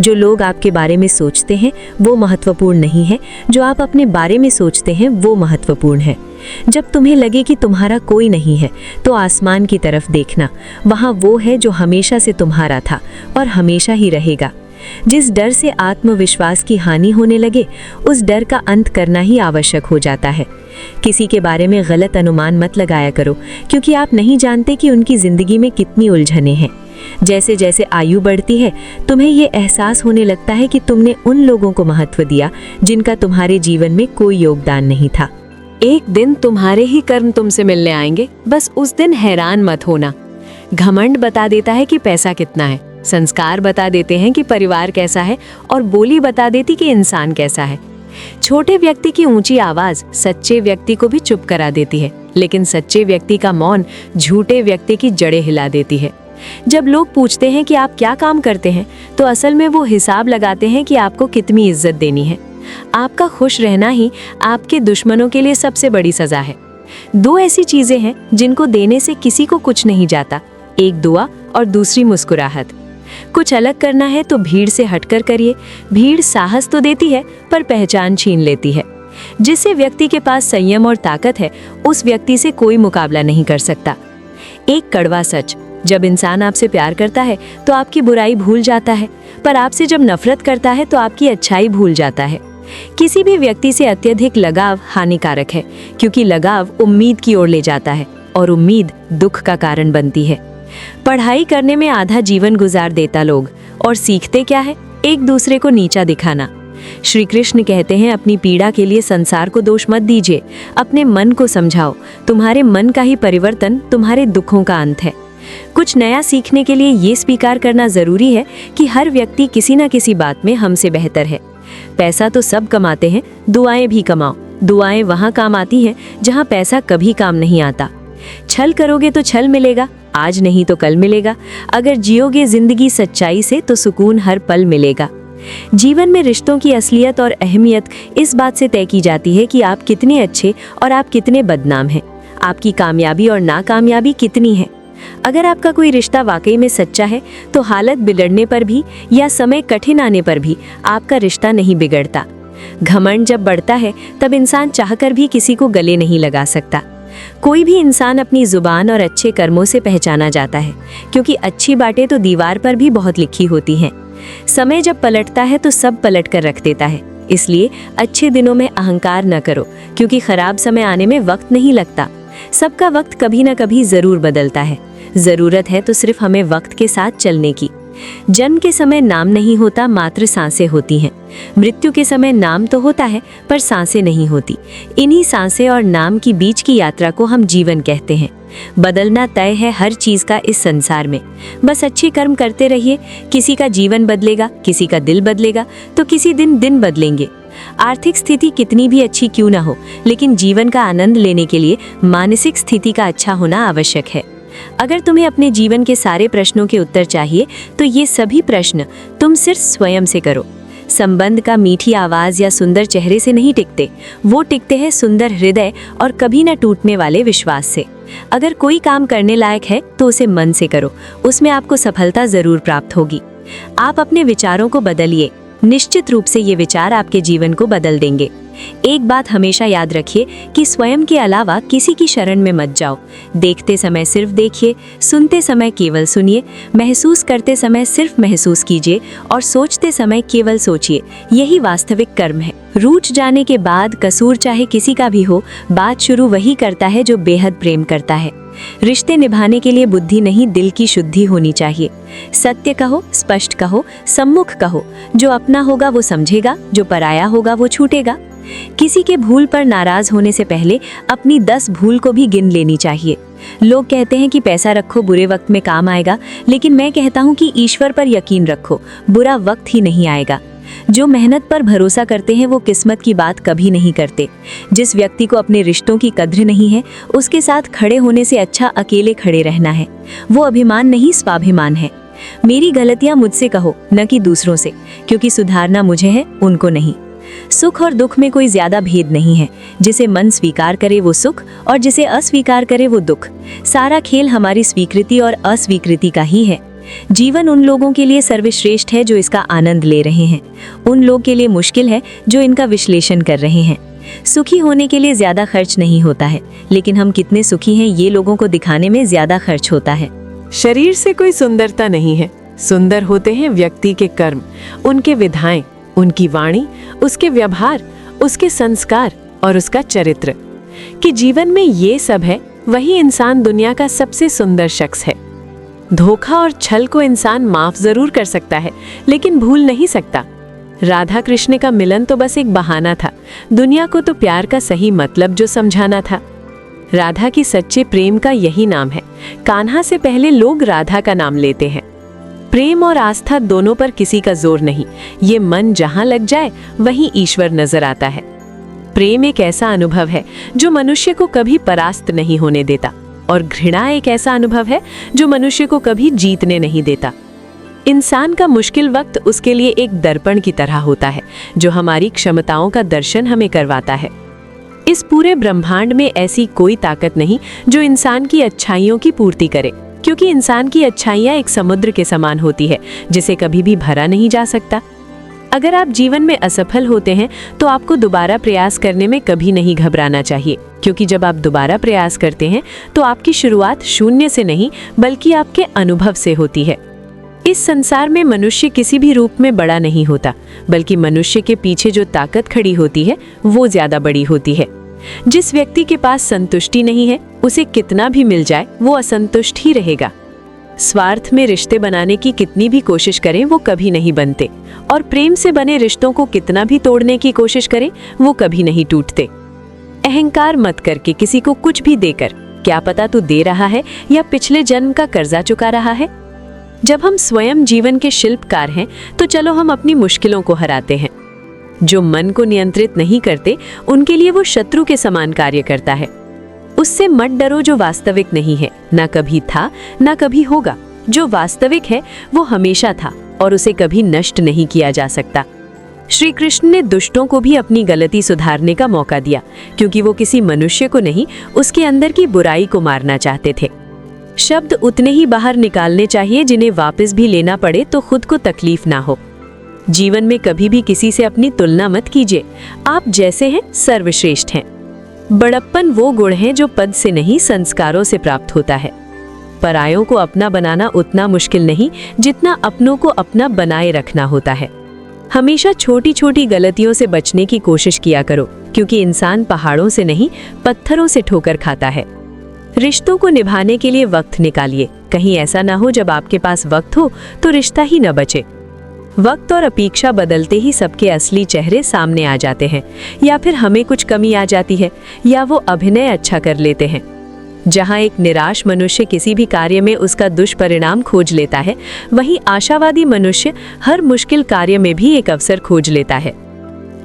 जो लोग आपके बारे में सोचते हैं वो महत्वपूर्ण नहीं है, जो आप अपने बारे में सोचते हैं वो महत्वपूर्ण है। जब तुम्हें लगे कि तुम्हारा कोई नहीं है तो आसमान की तरफ देखना, वहाँ वो है जो हमेशा से तुम्हारा था और हमेशा ही रहेगा। जिस डर से आत्मविश्वास की हानि होने लगे, उस डर का अंत करना ही आवश्यक हो जाता है। किसी के बारे में गलत अनुमान मत लगाया करो, क्योंकि आप नहीं जानते कि उनकी ज़िंदगी में कितनी उलझनें हैं। जैसे जैसे आयु बढ़ती है, तुम्हें ये एहसास होने लगता है कि तुमने उन लोगों को महत्व दिया जिनका तुम्हारे जीवन में कोई योगदान नहीं था। एक दिन तुम्हारे ही कर्म तुमसे मिलने आएंगे, बस उस दिन हैरान मत होना। घमंड बता देता है कि पैसा कितना है, संस्कार बता देते हैं कि परिवार कैसा है, और बोली बता देती कि इंसान कैसा है। छोटे व्यक्ति की ऊंची आवाज सच्चे व्यक्ति को भी चुप करा देती है, लेकिन सच्चे व्यक्ति का मौन झूठे व्यक्ति की जड़ें हिला देती है। जब लोग पूछते हैं कि आप क्या काम करते हैं, तो असल में वो हिसाब लगाते हैं कि आपको कितनी इज्जत देनी है। आपका खुश रहना ही आपके दुश्मनों के लिए सबसे बड़ी सजा है। दो ऐसी चीजें हैं जिनको देने से किसी को कुछ नहीं जाता, एक दुआ और दूसरी मुस्कुराहट। कुछ अलग करना है तो भीड़ से हटकर करिए। भीड़ साहस तो देती है पर पहचान छीन लेती है। जिससे व्यक्ति के पास संयम और ताकत है, उस व्यक्ति से कोई मुकाबला नहीं कर सकता। एक कड़वा सच, जब इंसान आपसे प्यार करता है तो आपकी बुराई भूल जाता है, पर आपसे जब नफरत करता है तो आपकी अच्छाई भूल जाता है। किसी भी व्यक्ति से अत्यधिक लगाव हानिकारक है, क्योंकि लगाव उम्मीद की ओर ले जाता है और उम्मीद दुख का कारण बनती है। पढ़ाई करने में आधा जीवन गुजार देता लोग, और सीखते क्या है? एक दूसरे को नीचा दिखाना। श्री कृष्ण कहते हैं, अपनी पीड़ा के लिए संसार को दोष मत दीजिए, अपने मन को समझाओ। तुम्हारे मन का ही परिवर्तन तुम्हारे दुखों का अंत है। कुछ नया सीखने के लिए ये स्वीकार करना जरूरी है कि हर व्यक्ति किसी न किसी बात में हमसे बेहतर है। पैसा तो सब कमाते हैं, दुआएं भी कमाओ। दुआएं वहाँ काम आती हैं जहाँ पैसा कभी काम नहीं आता। छल करोगे तो छल मिलेगा, आज नहीं तो कल मिलेगा। अगर जियोगे जिंदगी सच्चाई से तो सुकून हर पल मिलेगा। जीवन में रिश्तों की असलियत और अहमियत इस बात से तय की जाती है कि आप कितने अच्छे और आप कितने बदनाम हैं, आपकी कामयाबी और नाकामयाबी कितनी है। अगर आपका कोई रिश्ता वाकई में सच्चा है तो हालत बिगड़ने पर भी या समय कठिन आने पर भी आपका रिश्ता नहीं बिगड़ता। घमंड जब बढ़ता है तब इंसान चाहकर भी किसी को गले नहीं लगा सकता। कोई भी इंसान अपनी जुबान और अच्छे कर्मों से पहचाना जाता है, क्योंकि अच्छी बातें तो दीवार पर भी बहुत लिखी होती हैं। समय जब पलटता है तो सब पलट कर रख देता है। इसलिए अच्छे दिनों में अहंकार न करो, क्योंकि खराब समय आने में वक्त नहीं लगता। सबका वक्त कभी न कभी जरूर बदलता है। जरूरत है तो सिर्फ हमें वक्त के साथ चलने की। जन्म के समय नाम नहीं होता, मात्र सांसें होती हैं। मृत्यु के समय नाम तो होता है पर सांसें नहीं होती। इन्हीं सांसें और नाम की बीच की यात्रा को हम जीवन कहते हैं। बदलना तय है हर चीज का इस संसार में। बस अच्छे कर्म करते रहिए। किसी का जीवन बदलेगा, किसी का दिल बदलेगा, तो किसी दिन दिन बदलेंगे। आर्थिक स्थिति कितनी भी अच्छी क्यों ना हो, लेकिन जीवन का आनंद लेने के लिए मानसिक स्थिति का अच्छा होना आवश्यक है। अगर तुम्हें अपने जीवन के सारे प्रश्नों के उत्तर चाहिए तो ये सभी प्रश्न तुम सिर्फ स्वयं से करो। संबंध का मीठी आवाज या सुंदर चेहरे से नहीं टिकते, वो टिकते हैं सुंदर हृदय और कभी न टूटने वाले विश्वास से। अगर कोई काम करने लायक है तो उसे मन से करो, उसमें आपको सफलता जरूर प्राप्त होगी। आप अपने विचारों को बदलिए, निश्चित रूप से ये विचार आपके जीवन को बदल देंगे। एक बात हमेशा याद रखिए कि स्वयं के अलावा किसी की शरण में मत जाओ। देखते समय सिर्फ देखिए, सुनते समय केवल सुनिए, महसूस करते समय सिर्फ महसूस कीजिए और सोचते समय केवल सोचिए। यही वास्तविक कर्म है। रूठ जाने के बाद कसूर चाहे किसी का भी हो, बात शुरू वही करता है जो बेहद प्रेम करता है। रिश्ते निभाने के लिए बुद्धि नहीं, दिल की शुद्धि होनी चाहिए। सत्य कहो, स्पष्ट कहो, सम्मुख कहो। जो अपना होगा वो समझेगा, जो पराया होगा वो छूटेगा। किसी के भूल पर नाराज होने से पहले अपनी 10 भूल को भी गिन लेनी चाहिए। लोग कहते हैं कि पैसा रखो, बुरे वक्त में काम आएगा, लेकिन मैं कहता हूँ कि ईश्वर पर यकीन रखो, बुरा वक्त ही नहीं आएगा। जो मेहनत पर भरोसा करते हैं वो किस्मत की बात कभी नहीं करते। जिस व्यक्ति को अपने रिश्तों की कद्र नहीं है, उसके साथ खड़े होने से अच्छा अकेले खड़े रहना है। वो अभिमान नहीं, स्वाभिमान है। मेरी गलतियां मुझसे कहो, न कि दूसरों से, क्योंकि सुधारना मुझे है, उनको नहीं। सुख और दुख में कोई ज्यादा भेद नहीं है। जिसे मन स्वीकार करे वो सुख, और जिसे अस्वीकार करे वो दुख। सारा खेल हमारी स्वीकृति और अस्वीकृति का ही है। जीवन उन लोगों के लिए सर्वश्रेष्ठ है जो इसका आनंद ले रहे हैं। उन लोगों के लिए मुश्किल है जो इनका विश्लेषण कर रहे हैं। सुखी होने के लिए ज्यादा खर्च नहीं होता है, लेकिन हम कितने सुखी हैं ये लोगों को दिखाने में ज्यादा खर्च होता है। शरीर से कोई सुंदरता नहीं है, सुंदर होते हैं व्यक्ति के कर्म, उनके विधाएं, उनकी वाणी, उसके व्यवहार, उसके संस्कार और उसका चरित्र। कि जीवन में ये सब है, वही इंसान दुनिया का सबसे सुंदर शख्स है। धोखा और छल को इंसान माफ जरूर कर सकता है, लेकिन भूल नहीं सकता। राधा कृष्ण का मिलन तो बस एक बहाना था, दुनिया को तो प्यार का सही मतलब जो समझाना था। राधा की सच्चे प्रेम का यही नाम है। कान्हा से पहले लोग राधा का नाम लेते हैं। प्रेम और आस्था दोनों पर किसी का जोर नहीं। ये मन जहां लग जाए वहीं ईश्वर नजर आता है। प्रेम एक ऐसा अनुभव है जो मनुष्य को कभी परास्त नहीं होने देता, और घृणा एक ऐसा अनुभव है जो मनुष्य को कभी जीतने नहीं देता। इंसान का मुश्किल वक्त उसके लिए एक दर्पण की तरह होता है, जो हमारी क्षमताओं का दर्शन हमें करवाता है। इस पूरे ब्रह्मांड में ऐसी कोई ताकत नहीं जो इंसान की अच्छाइयों की पूर्ति करे, क्योंकि इंसान की अच्छाइयाँ एक समुद्र के समान होती है जिसे कभी भी भरा नहीं जा सकता। अगर आप जीवन में असफल होते हैं तो आपको दोबारा प्रयास करने में कभी नहीं घबराना चाहिए, क्योंकि जब आप दोबारा प्रयास करते हैं तो आपकी शुरुआत शून्य से नहीं बल्कि आपके अनुभव से होती है। इस संसार में मनुष्य किसी भी रूप में बड़ा नहीं होता, बल्कि मनुष्य के पीछे जो ताकत खड़ी होती है वो ज्यादा बड़ी होती है। जिस व्यक्ति के पास संतुष्टि नहीं है, उसे कितना भी मिल जाए वो असंतुष्ट ही रहेगा। स्वार्थ में रिश्ते बनाने की कितनी भी कोशिश करें वो कभी नहीं बनते, और प्रेम से बने रिश्तों को कितना भी तोड़ने की कोशिश करें वो कभी नहीं टूटते। अहंकार मत करके किसी को कुछ भी देकर, क्या पता तू दे रहा है या पिछले जन्म का कर्जा चुका रहा है। जब हम स्वयं जीवन के शिल्पकार हैं तो चलो हम अपनी मुश्किलों को हराते हैं। जो मन को नियंत्रित नहीं करते उनके लिए वो शत्रु के समान कार्य करता है। उससे मत डरो जो वास्तविक नहीं है, ना कभी था ना कभी होगा। जो वास्तविक है वो हमेशा था और उसे कभी नष्ट नहीं किया जा सकता। श्री कृष्ण ने दुष्टों को भी अपनी गलती सुधारने का मौका दिया, क्योंकि वो किसी मनुष्य को नहीं, उसके अंदर की बुराई को मारना चाहते थे। शब्द उतने ही बाहर निकालने चाहिए जिन्हें वापस भी लेना पड़े तो खुद को तकलीफ ना हो। जीवन में कभी भी किसी से अपनी तुलना मत कीजिए। आप जैसे हैं सर्वश्रेष्ठ हैं। बड़प्पन वो गुण है जो पद से नहीं संस्कारों से प्राप्त होता है। परायों को अपना बनाना उतना मुश्किल नहीं जितना अपनों को अपना बनाए रखना होता है। हमेशा छोटी छोटी गलतियों से बचने की कोशिश किया करो, क्योंकि इंसान पहाड़ों से नहीं पत्थरों से ठोकर खाता है। रिश्तों को निभाने के लिए वक्त निकालिए। कहीं ऐसा ना हो जब आपके पास वक्त हो तो रिश्ता ही न बचे। वक्त और अपेक्षा बदलते ही सबके असली चेहरे सामने आ जाते हैं, या फिर हमें कुछ कमी आ जाती है, या वो अभिनय अच्छा कर लेते हैं। जहाँ एक निराश मनुष्य किसी भी कार्य में उसका दुष्परिणाम खोज लेता है, वहीं आशावादी मनुष्य हर मुश्किल कार्य में भी एक अवसर खोज लेता है।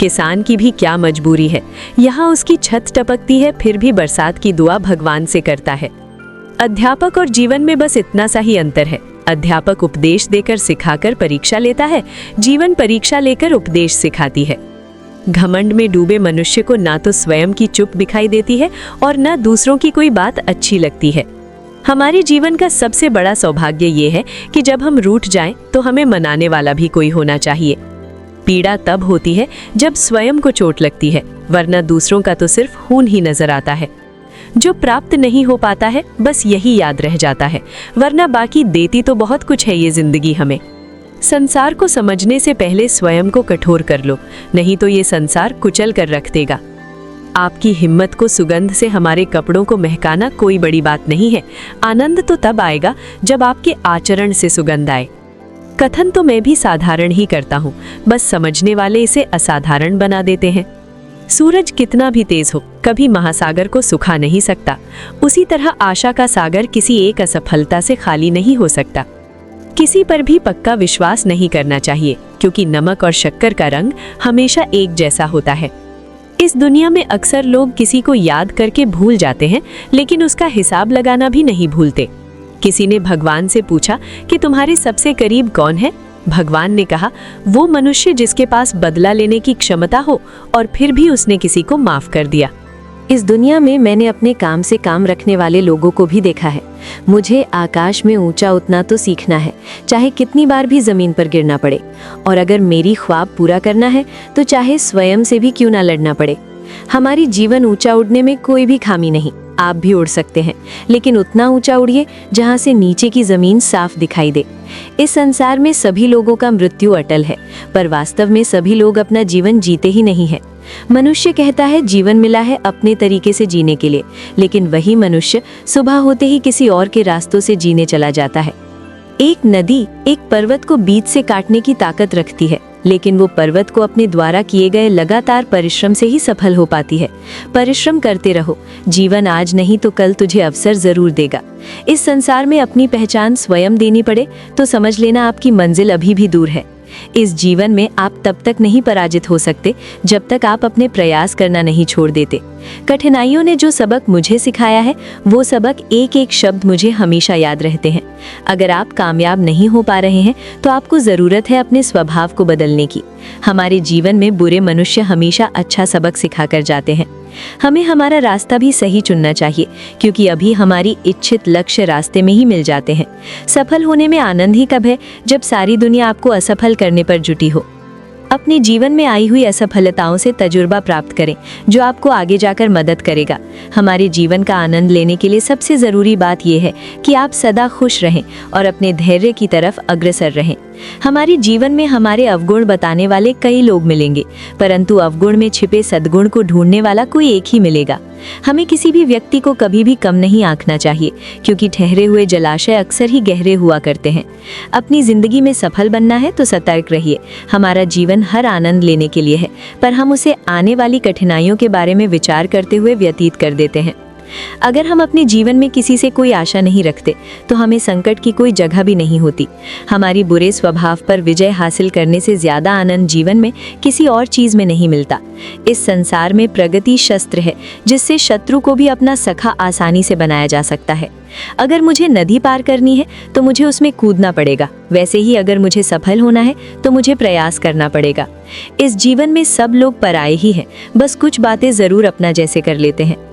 किसान की भी क्या मजबूरी है, यहाँ उसकी छत टपकती है फिर भी बरसात की दुआ भगवान से करता है। अध्यापक और जीवन में बस इतना सा ही अंतर है। अध्यापक उपदेश देकर सिखाकर परीक्षा लेता है, जीवन परीक्षा लेकर उपदेश सिखाती है। घमंड में डूबे मनुष्य को ना तो स्वयं की चुप दिखाई देती है और न दूसरों की कोई बात अच्छी लगती है। हमारे जीवन का सबसे बड़ा सौभाग्य ये है कि जब हम रूठ जाएं तो हमें मनाने वाला भी कोई होना चाहिए। पीड़ा तब होती है जब स्वयं को चोट लगती है, वरना दूसरों का तो सिर्फ खून ही नजर आता है। जो प्राप्त नहीं हो पाता है बस यही याद रह जाता है, वरना बाकी देती तो बहुत कुछ है ये जिंदगी हमें। संसार को समझने से पहले स्वयं को कठोर कर लो, नहीं तो ये संसार कुचल कर रख देगा। आपकी हिम्मत को सुगंध से हमारे कपड़ों को महकाना कोई बड़ी बात नहीं है। आनंद तो तब आएगा जब आपके आचरण से सुगंध आए। कथन तो मैं भी साधारण ही करता हूँ, बस समझने वाले इसे असाधारण बना देते हैं। सूरज कितना भी तेज हो, कभी महासागर को सुखा नहीं सकता। उसी तरह आशा का सागर किसी एक असफलता से खाली नहीं हो सकता। किसी पर भी पक्का विश्वास नहीं करना चाहिए, क्योंकि नमक और शक्कर का रंग हमेशा एक जैसा होता है। इस दुनिया में अक्सर लोग किसी को याद करके भूल जाते हैं, लेकिन उसका हिसाब लगाना भी नहीं भूलते। किसी ने भगवान से पूछा कि तुम्हारे सबसे करीब कौन है? भगवान ने कहा, वो मनुष्य जिसके पास बदला लेने की क्षमता हो और फिर भी उसने किसी को माफ कर दिया। इस दुनिया में मैंने अपने काम से काम रखने वाले लोगों को भी देखा है। मुझे आकाश में ऊंचा उतना तो सीखना है, चाहे कितनी बार भी जमीन पर गिरना पड़े। और अगर मेरी ख्वाब पूरा करना है तो चाहे स्वयं से भी क्यों ना लड़ना पड़े। हमारी जीवन ऊंचा उड़ने में कोई भी खामी नहीं। आप भी उड़ सकते हैं, लेकिन उतना ऊंचा उड़िए जहां से नीचे की जमीन साफ दिखाई दे। इस संसार में सभी लोगों का मृत्यु अटल है, पर वास्तव में सभी लोग अपना जीवन जीते ही नहीं है। मनुष्य कहता है जीवन मिला है अपने तरीके से जीने के लिए, लेकिन वही मनुष्य सुबह होते ही किसी और के रास्तों से जीने चला जाता है। एक नदी एक पर्वत को बीच से काटने की ताकत रखती है, लेकिन वो पर्वत को अपने द्वारा किए गए लगातार परिश्रम से ही सफल हो पाती है। परिश्रम करते रहो, जीवन आज नहीं तो कल तुझे अवसर जरूर देगा। इस संसार में अपनी पहचान स्वयं देनी पड़े तो समझ लेना आपकी मंजिल अभी भी दूर है। इस जीवन में आप तब तक नहीं पराजित हो सकते जब तक आप अपने प्रयास करना नहीं छोड़ देते। कठिनाइयों ने जो सबक मुझे सिखाया है, वो सबक एक एक शब्द मुझे हमेशा याद रहते हैं। अगर आप कामयाब नहीं हो पा रहे हैं तो आपको ज़रूरत है अपने स्वभाव को बदलने की। हमारे जीवन में बुरे मनुष्य हमेशा अच्छा सबक सिखा कर जाते हैं। हमें हमारा रास्ता भी सही चुनना चाहिए, क्योंकि अभी हमारी इच्छित लक्ष्य रास्ते में ही मिल जाते हैं। सफल होने में आनंद ही कब है जब सारी दुनिया आपको असफल करने पर जुटी हो। अपने जीवन में आई हुई असफलताओं से तजुर्बा प्राप्त करें, जो आपको आगे जाकर मदद करेगा। हमारे जीवन का आनंद लेने के लिए सबसे ज़रूरी बात यह है कि आप सदा खुश रहें और अपने धैर्य की तरफ अग्रसर रहें। हमारे जीवन में हमारे अवगुण बताने वाले कई लोग मिलेंगे, परंतु अवगुण में छिपे सद्गुण को ढूंढने वाला कोई एक ही मिलेगा। हमें किसी भी व्यक्ति को कभी भी कम नहीं आंकना चाहिए, क्योंकि ठहरे हुए जलाशय अक्सर ही गहरे हुआ करते हैं। अपनी जिंदगी में सफल बनना है तो सतर्क रहिए। हमारा जीवन हर आनंद लेने के लिए है, पर हम उसे आने वाली कठिनाइयों के बारे में विचार करते हुए व्यतीत कर देते हैं। अगर हम अपने जीवन में किसी से कोई आशा नहीं रखते तो हमें संकट की कोई जगह भी नहीं होती। हमारी बुरे स्वभाव पर विजय हासिल करने से ज्यादा आनंद जीवन में किसी और चीज में नहीं मिलता। इस संसार में प्रगति शस्त्र है, जिससे शत्रु को भी अपना सखा आसानी से बनाया जा सकता है। अगर मुझे नदी पार करनी है तो मुझे उसमें कूदना पड़ेगा, वैसे ही अगर मुझे सफल होना है तो मुझे प्रयास करना पड़ेगा। इस जीवन में सब लोग पराये ही हैं, बस कुछ बातें जरूर अपना जैसे कर लेते हैं।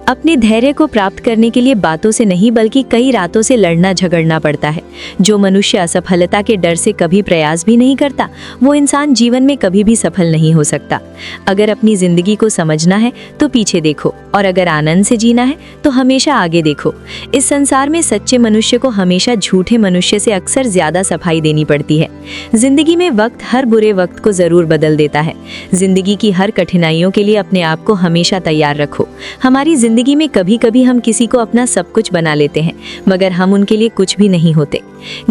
अपने धैर्य को प्राप्त करने के लिए बातों से नहीं बल्कि कई रातों से लड़ना झगड़ना पड़ता है। जो मनुष्य असफलता के डर से कभी प्रयास भी नहीं करता, वो इंसान जीवन में कभी भी सफल नहीं हो सकता। अगर अपनी जिंदगी को समझना है तो पीछे देखो, और अगर आनंद से जीना है तो हमेशा आगे देखो। इस संसार में सच्चे मनुष्य को हमेशा झूठे मनुष्य से अक्सर ज्यादा सफाई देनी पड़ती है। जिंदगी में वक्त हर बुरे वक्त को जरूर बदल देता है। जिंदगी की हर कठिनाइयों के लिए अपने आप को हमेशा तैयार रखो। हमारी जिंदगी में कभी कभी हम किसी को अपना सब कुछ बना लेते हैं, मगर हम उनके लिए कुछ भी नहीं होते।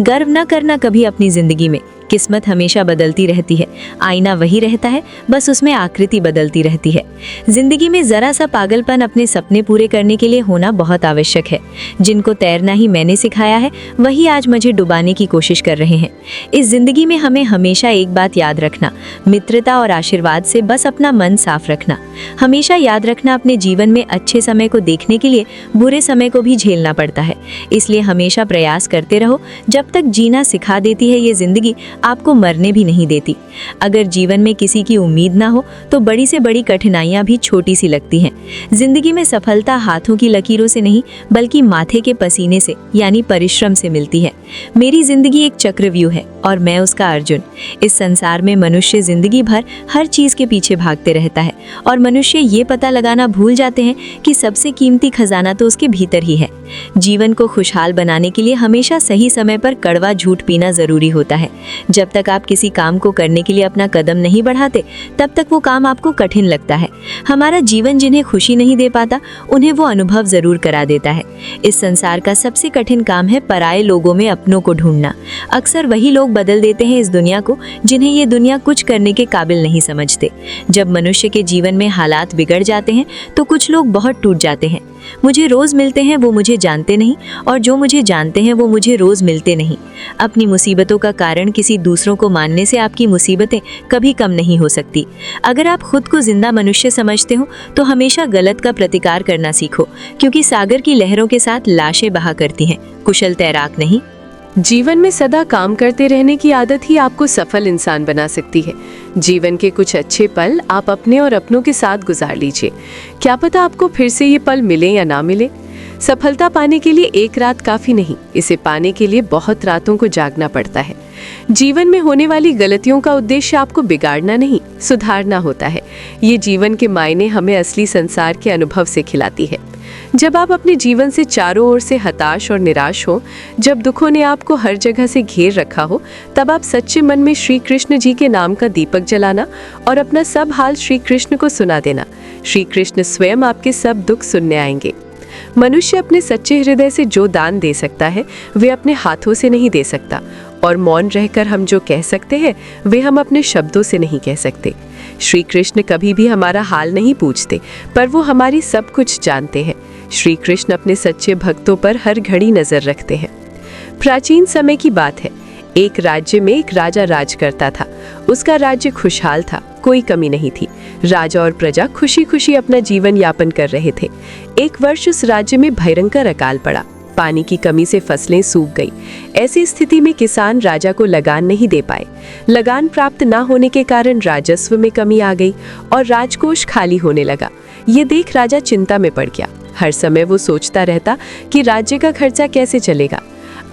गर्व न करना कभी अपनी जिंदगी में। किस्मत हमेशा बदलती रहती है, आईना वही रहता है, बस उसमें आकृति बदलती रहती है। जिंदगी में जरा सा पागलपन अपने सपने पूरे करने के लिए होना बहुत आवश्यक है। जिनको तैरना ही मैंने सिखाया है, वही आज मुझे डुबाने की कोशिश कर रहे हैं। इस जिंदगी में हमें हमेशा एक बात याद रखना, मित्रता और आशीर्वाद से बस अपना मन साफ रखना। हमेशा याद रखना, अपने जीवन में अच्छे समय को देखने के लिए बुरे समय को भी झेलना पड़ता है। इसलिए हमेशा प्रयास करते रहो। जब तक जीना सिखा देती है ये जिंदगी, आपको मरने भी नहीं देती। अगर जीवन में किसी की उम्मीद ना हो तो बड़ी से बड़ी कठिनाइयां भी छोटी सी लगती हैं। जिंदगी में सफलता हाथों की लकीरों से नहीं बल्कि माथे के पसीने से यानी परिश्रम से मिलती है। मेरी जिंदगी एक चक्रव्यूह है और मैं उसका अर्जुन। इस संसार में मनुष्य जिंदगी भर हर चीज के पीछे भागते रहता है और मनुष्य ये पता लगाना भूल जाते हैं कि सबसे कीमती खजाना तो उसके भीतर ही है। जीवन को खुशहाल बनाने के लिए हमेशा सही समय पर कड़वा झूठ पीना जरूरी होता है। जब तक आप किसी काम को करने के लिए अपना कदम नहीं बढ़ाते, तब तक वो काम आपको कठिन लगता है। हमारा जीवन जिन्हें खुशी नहीं दे पाता, उन्हें वो अनुभव जरूर करा देता है। इस संसार का सबसे कठिन काम है पराये लोगों में अपनों को ढूंढना। अक्सर वही लोग बदल देते हैं इस दुनिया को, जिन्हें ये दुनिया कुछ करने के काबिल नहीं समझते। जब मनुष्य के जीवन में हालात बिगड़ जाते हैं तो कुछ लोग बहुत टूट जाते हैं। मुझे रोज मिलते हैं वो मुझे जानते नहीं, और जो मुझे जानते हैं वो मुझे रोज मिलते नहीं। अपनी मुसीबतों का कारण किसी दूसरों को मानने से आपकी मुसीबतें कभी कम नहीं हो सकती। अगर आप खुद को जिंदा मनुष्य समझते हो तो हमेशा गलत का प्रतिकार करना सीखो, क्योंकि सागर की लहरों के साथ लाशें बहा करती हैं, कुशल तैराक नहीं। जीवन में सदा काम करते रहने की आदत ही आपको सफल इंसान बना सकती है। जीवन के कुछ अच्छे पल आप अपने और अपनों के साथ गुजार लीजिए। क्या पता आपको फिर से ये पल मिले या ना मिले। सफलता पाने के लिए एक रात काफी नहीं, इसे पाने के लिए बहुत रातों को जागना पड़ता है। जीवन में होने वाली गलतियों का उद्देश्य आपको बिगाड़ना नहीं, सुधारना होता है। ये जीवन के मायने हमें असली संसार के अनुभव से खिलाती है। जब आप अपने जीवन से चारों ओर से हताश और निराश हो, जब दुखों ने आपको हर जगह से घेर रखा हो, तब आप सच्चे मन में श्री कृष्ण जी के नाम का दीपक जलाना और अपना सब हाल श्री कृष्ण को सुना देना। श्री कृष्ण स्वयं आपके सब दुख सुनने आएंगे। मनुष्य अपने सच्चे हृदय से जो दान दे सकता है, वे अपने हाथों से नहीं दे सकता, और मौन रहकर हम जो कह सकते हैं, वे हम अपने शब्दों से नहीं कह सकते। श्री कृष्ण कभी भी हमारा हाल नहीं पूछते, पर वो हमारी सब कुछ जानते हैं। श्री कृष्ण अपने सच्चे भक्तों पर हर घड़ी नजर रखते हैं। प्राचीन समय की बात है। एक राज्य में एक राजा राज करता था। उसका राज्य खुशहाल था, कोई कमी नहीं थी। राजा और प्रजा खुशी खुशी अपना जीवन यापन कर रहे थे। एक वर्ष उस राज्य में भयंकर अकाल पड़ा। पानी की कमी से फसलें सूख गई। ऐसी स्थिति में किसान राजा को लगान नहीं दे पाए। लगान प्राप्त न होने के कारण राजस्व में कमी आ गई और राजकोष खाली होने लगा। ये देख राजा चिंता में पड़ गया। हर समय वो सोचता रहता कि राज्य का खर्चा कैसे चलेगा।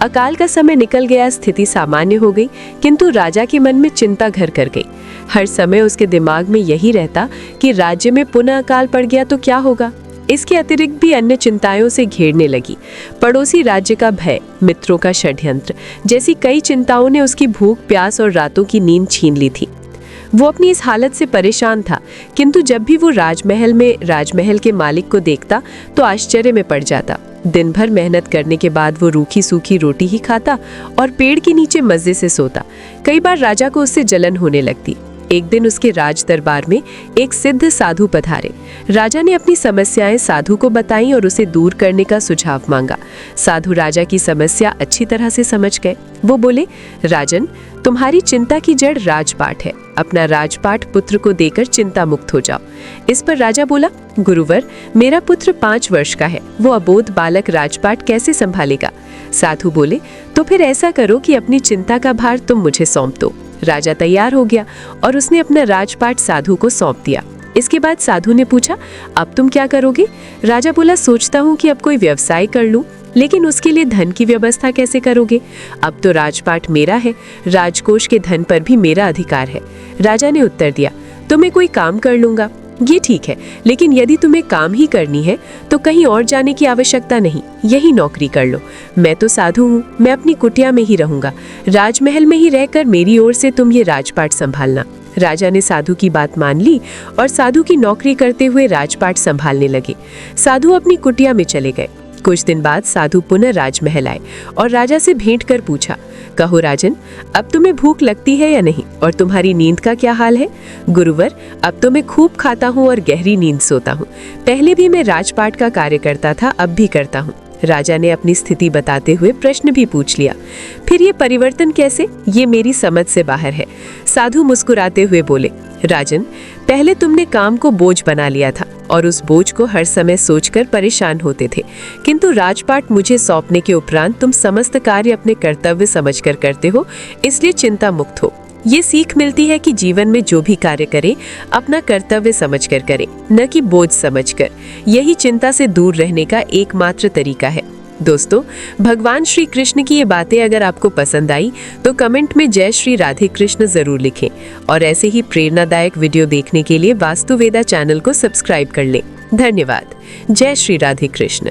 अकाल का समय निकल गया, स्थिति सामान्य हो गई, किंतु राजा के मन में चिंता घर कर गई। हर समय उसके दिमाग में यही रहता कि राज्य में पुनः अकाल पड़ गया तो क्या होगा। इसके अतिरिक्त भी अन्य चिंताओं से घेरने लगी। पड़ोसी राज्य का भय, मित्रों का षड्यंत्र जैसी कई चिंताओं ने उसकी भूख, प्यास और रातों की नींद छीन ली थी। वो अपनी इस हालत से परेशान था, किंतु जब भी वो राजमहल के मालिक को देखता तो आश्चर्य में पड़ जाता। दिन भर मेहनत करने के बाद वो रूखी सूखी रोटी ही खाता और पेड़ के नीचे मजे से सोता। कई बार राजा को उससे जलन होने लगती। एक दिन उसके राज दरबार में एक सिद्ध साधु पधारे। राजा ने अपनी समस्याएं साधु को बताई और उसे दूर करने का सुझाव मांगा। साधु राजा की समस्या अच्छी तरह से समझ गए। वो बोले, राजन, तुम्हारी चिंता की जड़ राजपाट है। अपना राजपाट पुत्र को देकर चिंता मुक्त हो जाओ। इस पर राजा बोला, गुरुवर, मेरा पुत्र 5 वर्ष का है, वो अबोध बालक राजपाट कैसे संभालेगा। साधु बोले, तो फिर ऐसा करो कि अपनी चिंता का भार तुम मुझे सौंप दो। राजा तैयार हो गया और उसने अपना राजपाट साधु को सौंप दिया। इसके बाद साधु ने पूछा, अब तुम क्या करोगे। राजा बोला, सोचता हूँ कि अब कोई व्यवसाय कर लूं, लेकिन उसके लिए धन की व्यवस्था कैसे करोगे। अब तो राजपाट मेरा है, राजकोष के धन पर भी मेरा अधिकार है। राजा ने उत्तर दिया, तो मैं कोई काम कर लूंगा। ये ठीक है, लेकिन यदि तुम्हें काम ही करनी है तो कहीं और जाने की आवश्यकता नहीं, यही नौकरी कर लो। मैं तो साधु हूँ, मैं अपनी कुटिया में ही रहूंगा। राजमहल में ही रहकर मेरी ओर से तुम ये राजपाट संभालना। राजा ने साधु की बात मान ली और साधु की नौकरी करते हुए राजपाट संभालने लगे। साधु अपनी कुटिया में चले गए। कुछ दिन बाद साधु पुनः राजमहल आए और राजा से भेंट कर पूछा, कहो राजन, अब तुम्हें भूख लगती है या नहीं, और तुम्हारी नींद का क्या हाल है। गुरुवर, अब तो मैं खूब खाता हूँ और गहरी नींद सोता हूँ। पहले भी मैं राजपाट का कार्य करता था, अब भी करता हूँ। राजा ने अपनी स्थिति बताते हुए प्रश्न भी पूछ लिया, फिर ये परिवर्तन कैसे, ये मेरी समझ से बाहर है। साधु मुस्कुराते हुए बोले, राजन, पहले तुमने काम को बोझ बना लिया था और उस बोझ को हर समय सोचकर परेशान होते थे, किंतु राजपाट मुझे सौंपने के उपरांत तुम समस्त कार्य अपने कर्तव्य समझकर करते हो, इसलिए चिंता मुक्त हो। ये सीख मिलती है कि जीवन में जो भी कार्य करें, अपना कर्तव्य समझकर करें, न कि बोझ समझकर। यही चिंता से दूर रहने का एकमात्र तरीका है। दोस्तों, भगवान श्री कृष्ण की ये बातें अगर आपको पसंद आई तो कमेंट में जय श्री राधे कृष्ण जरूर लिखें और ऐसे ही प्रेरणादायक वीडियो देखने के लिए वास्तु वेदा चैनल को सब्सक्राइब कर लें। धन्यवाद। जय श्री राधे कृष्ण।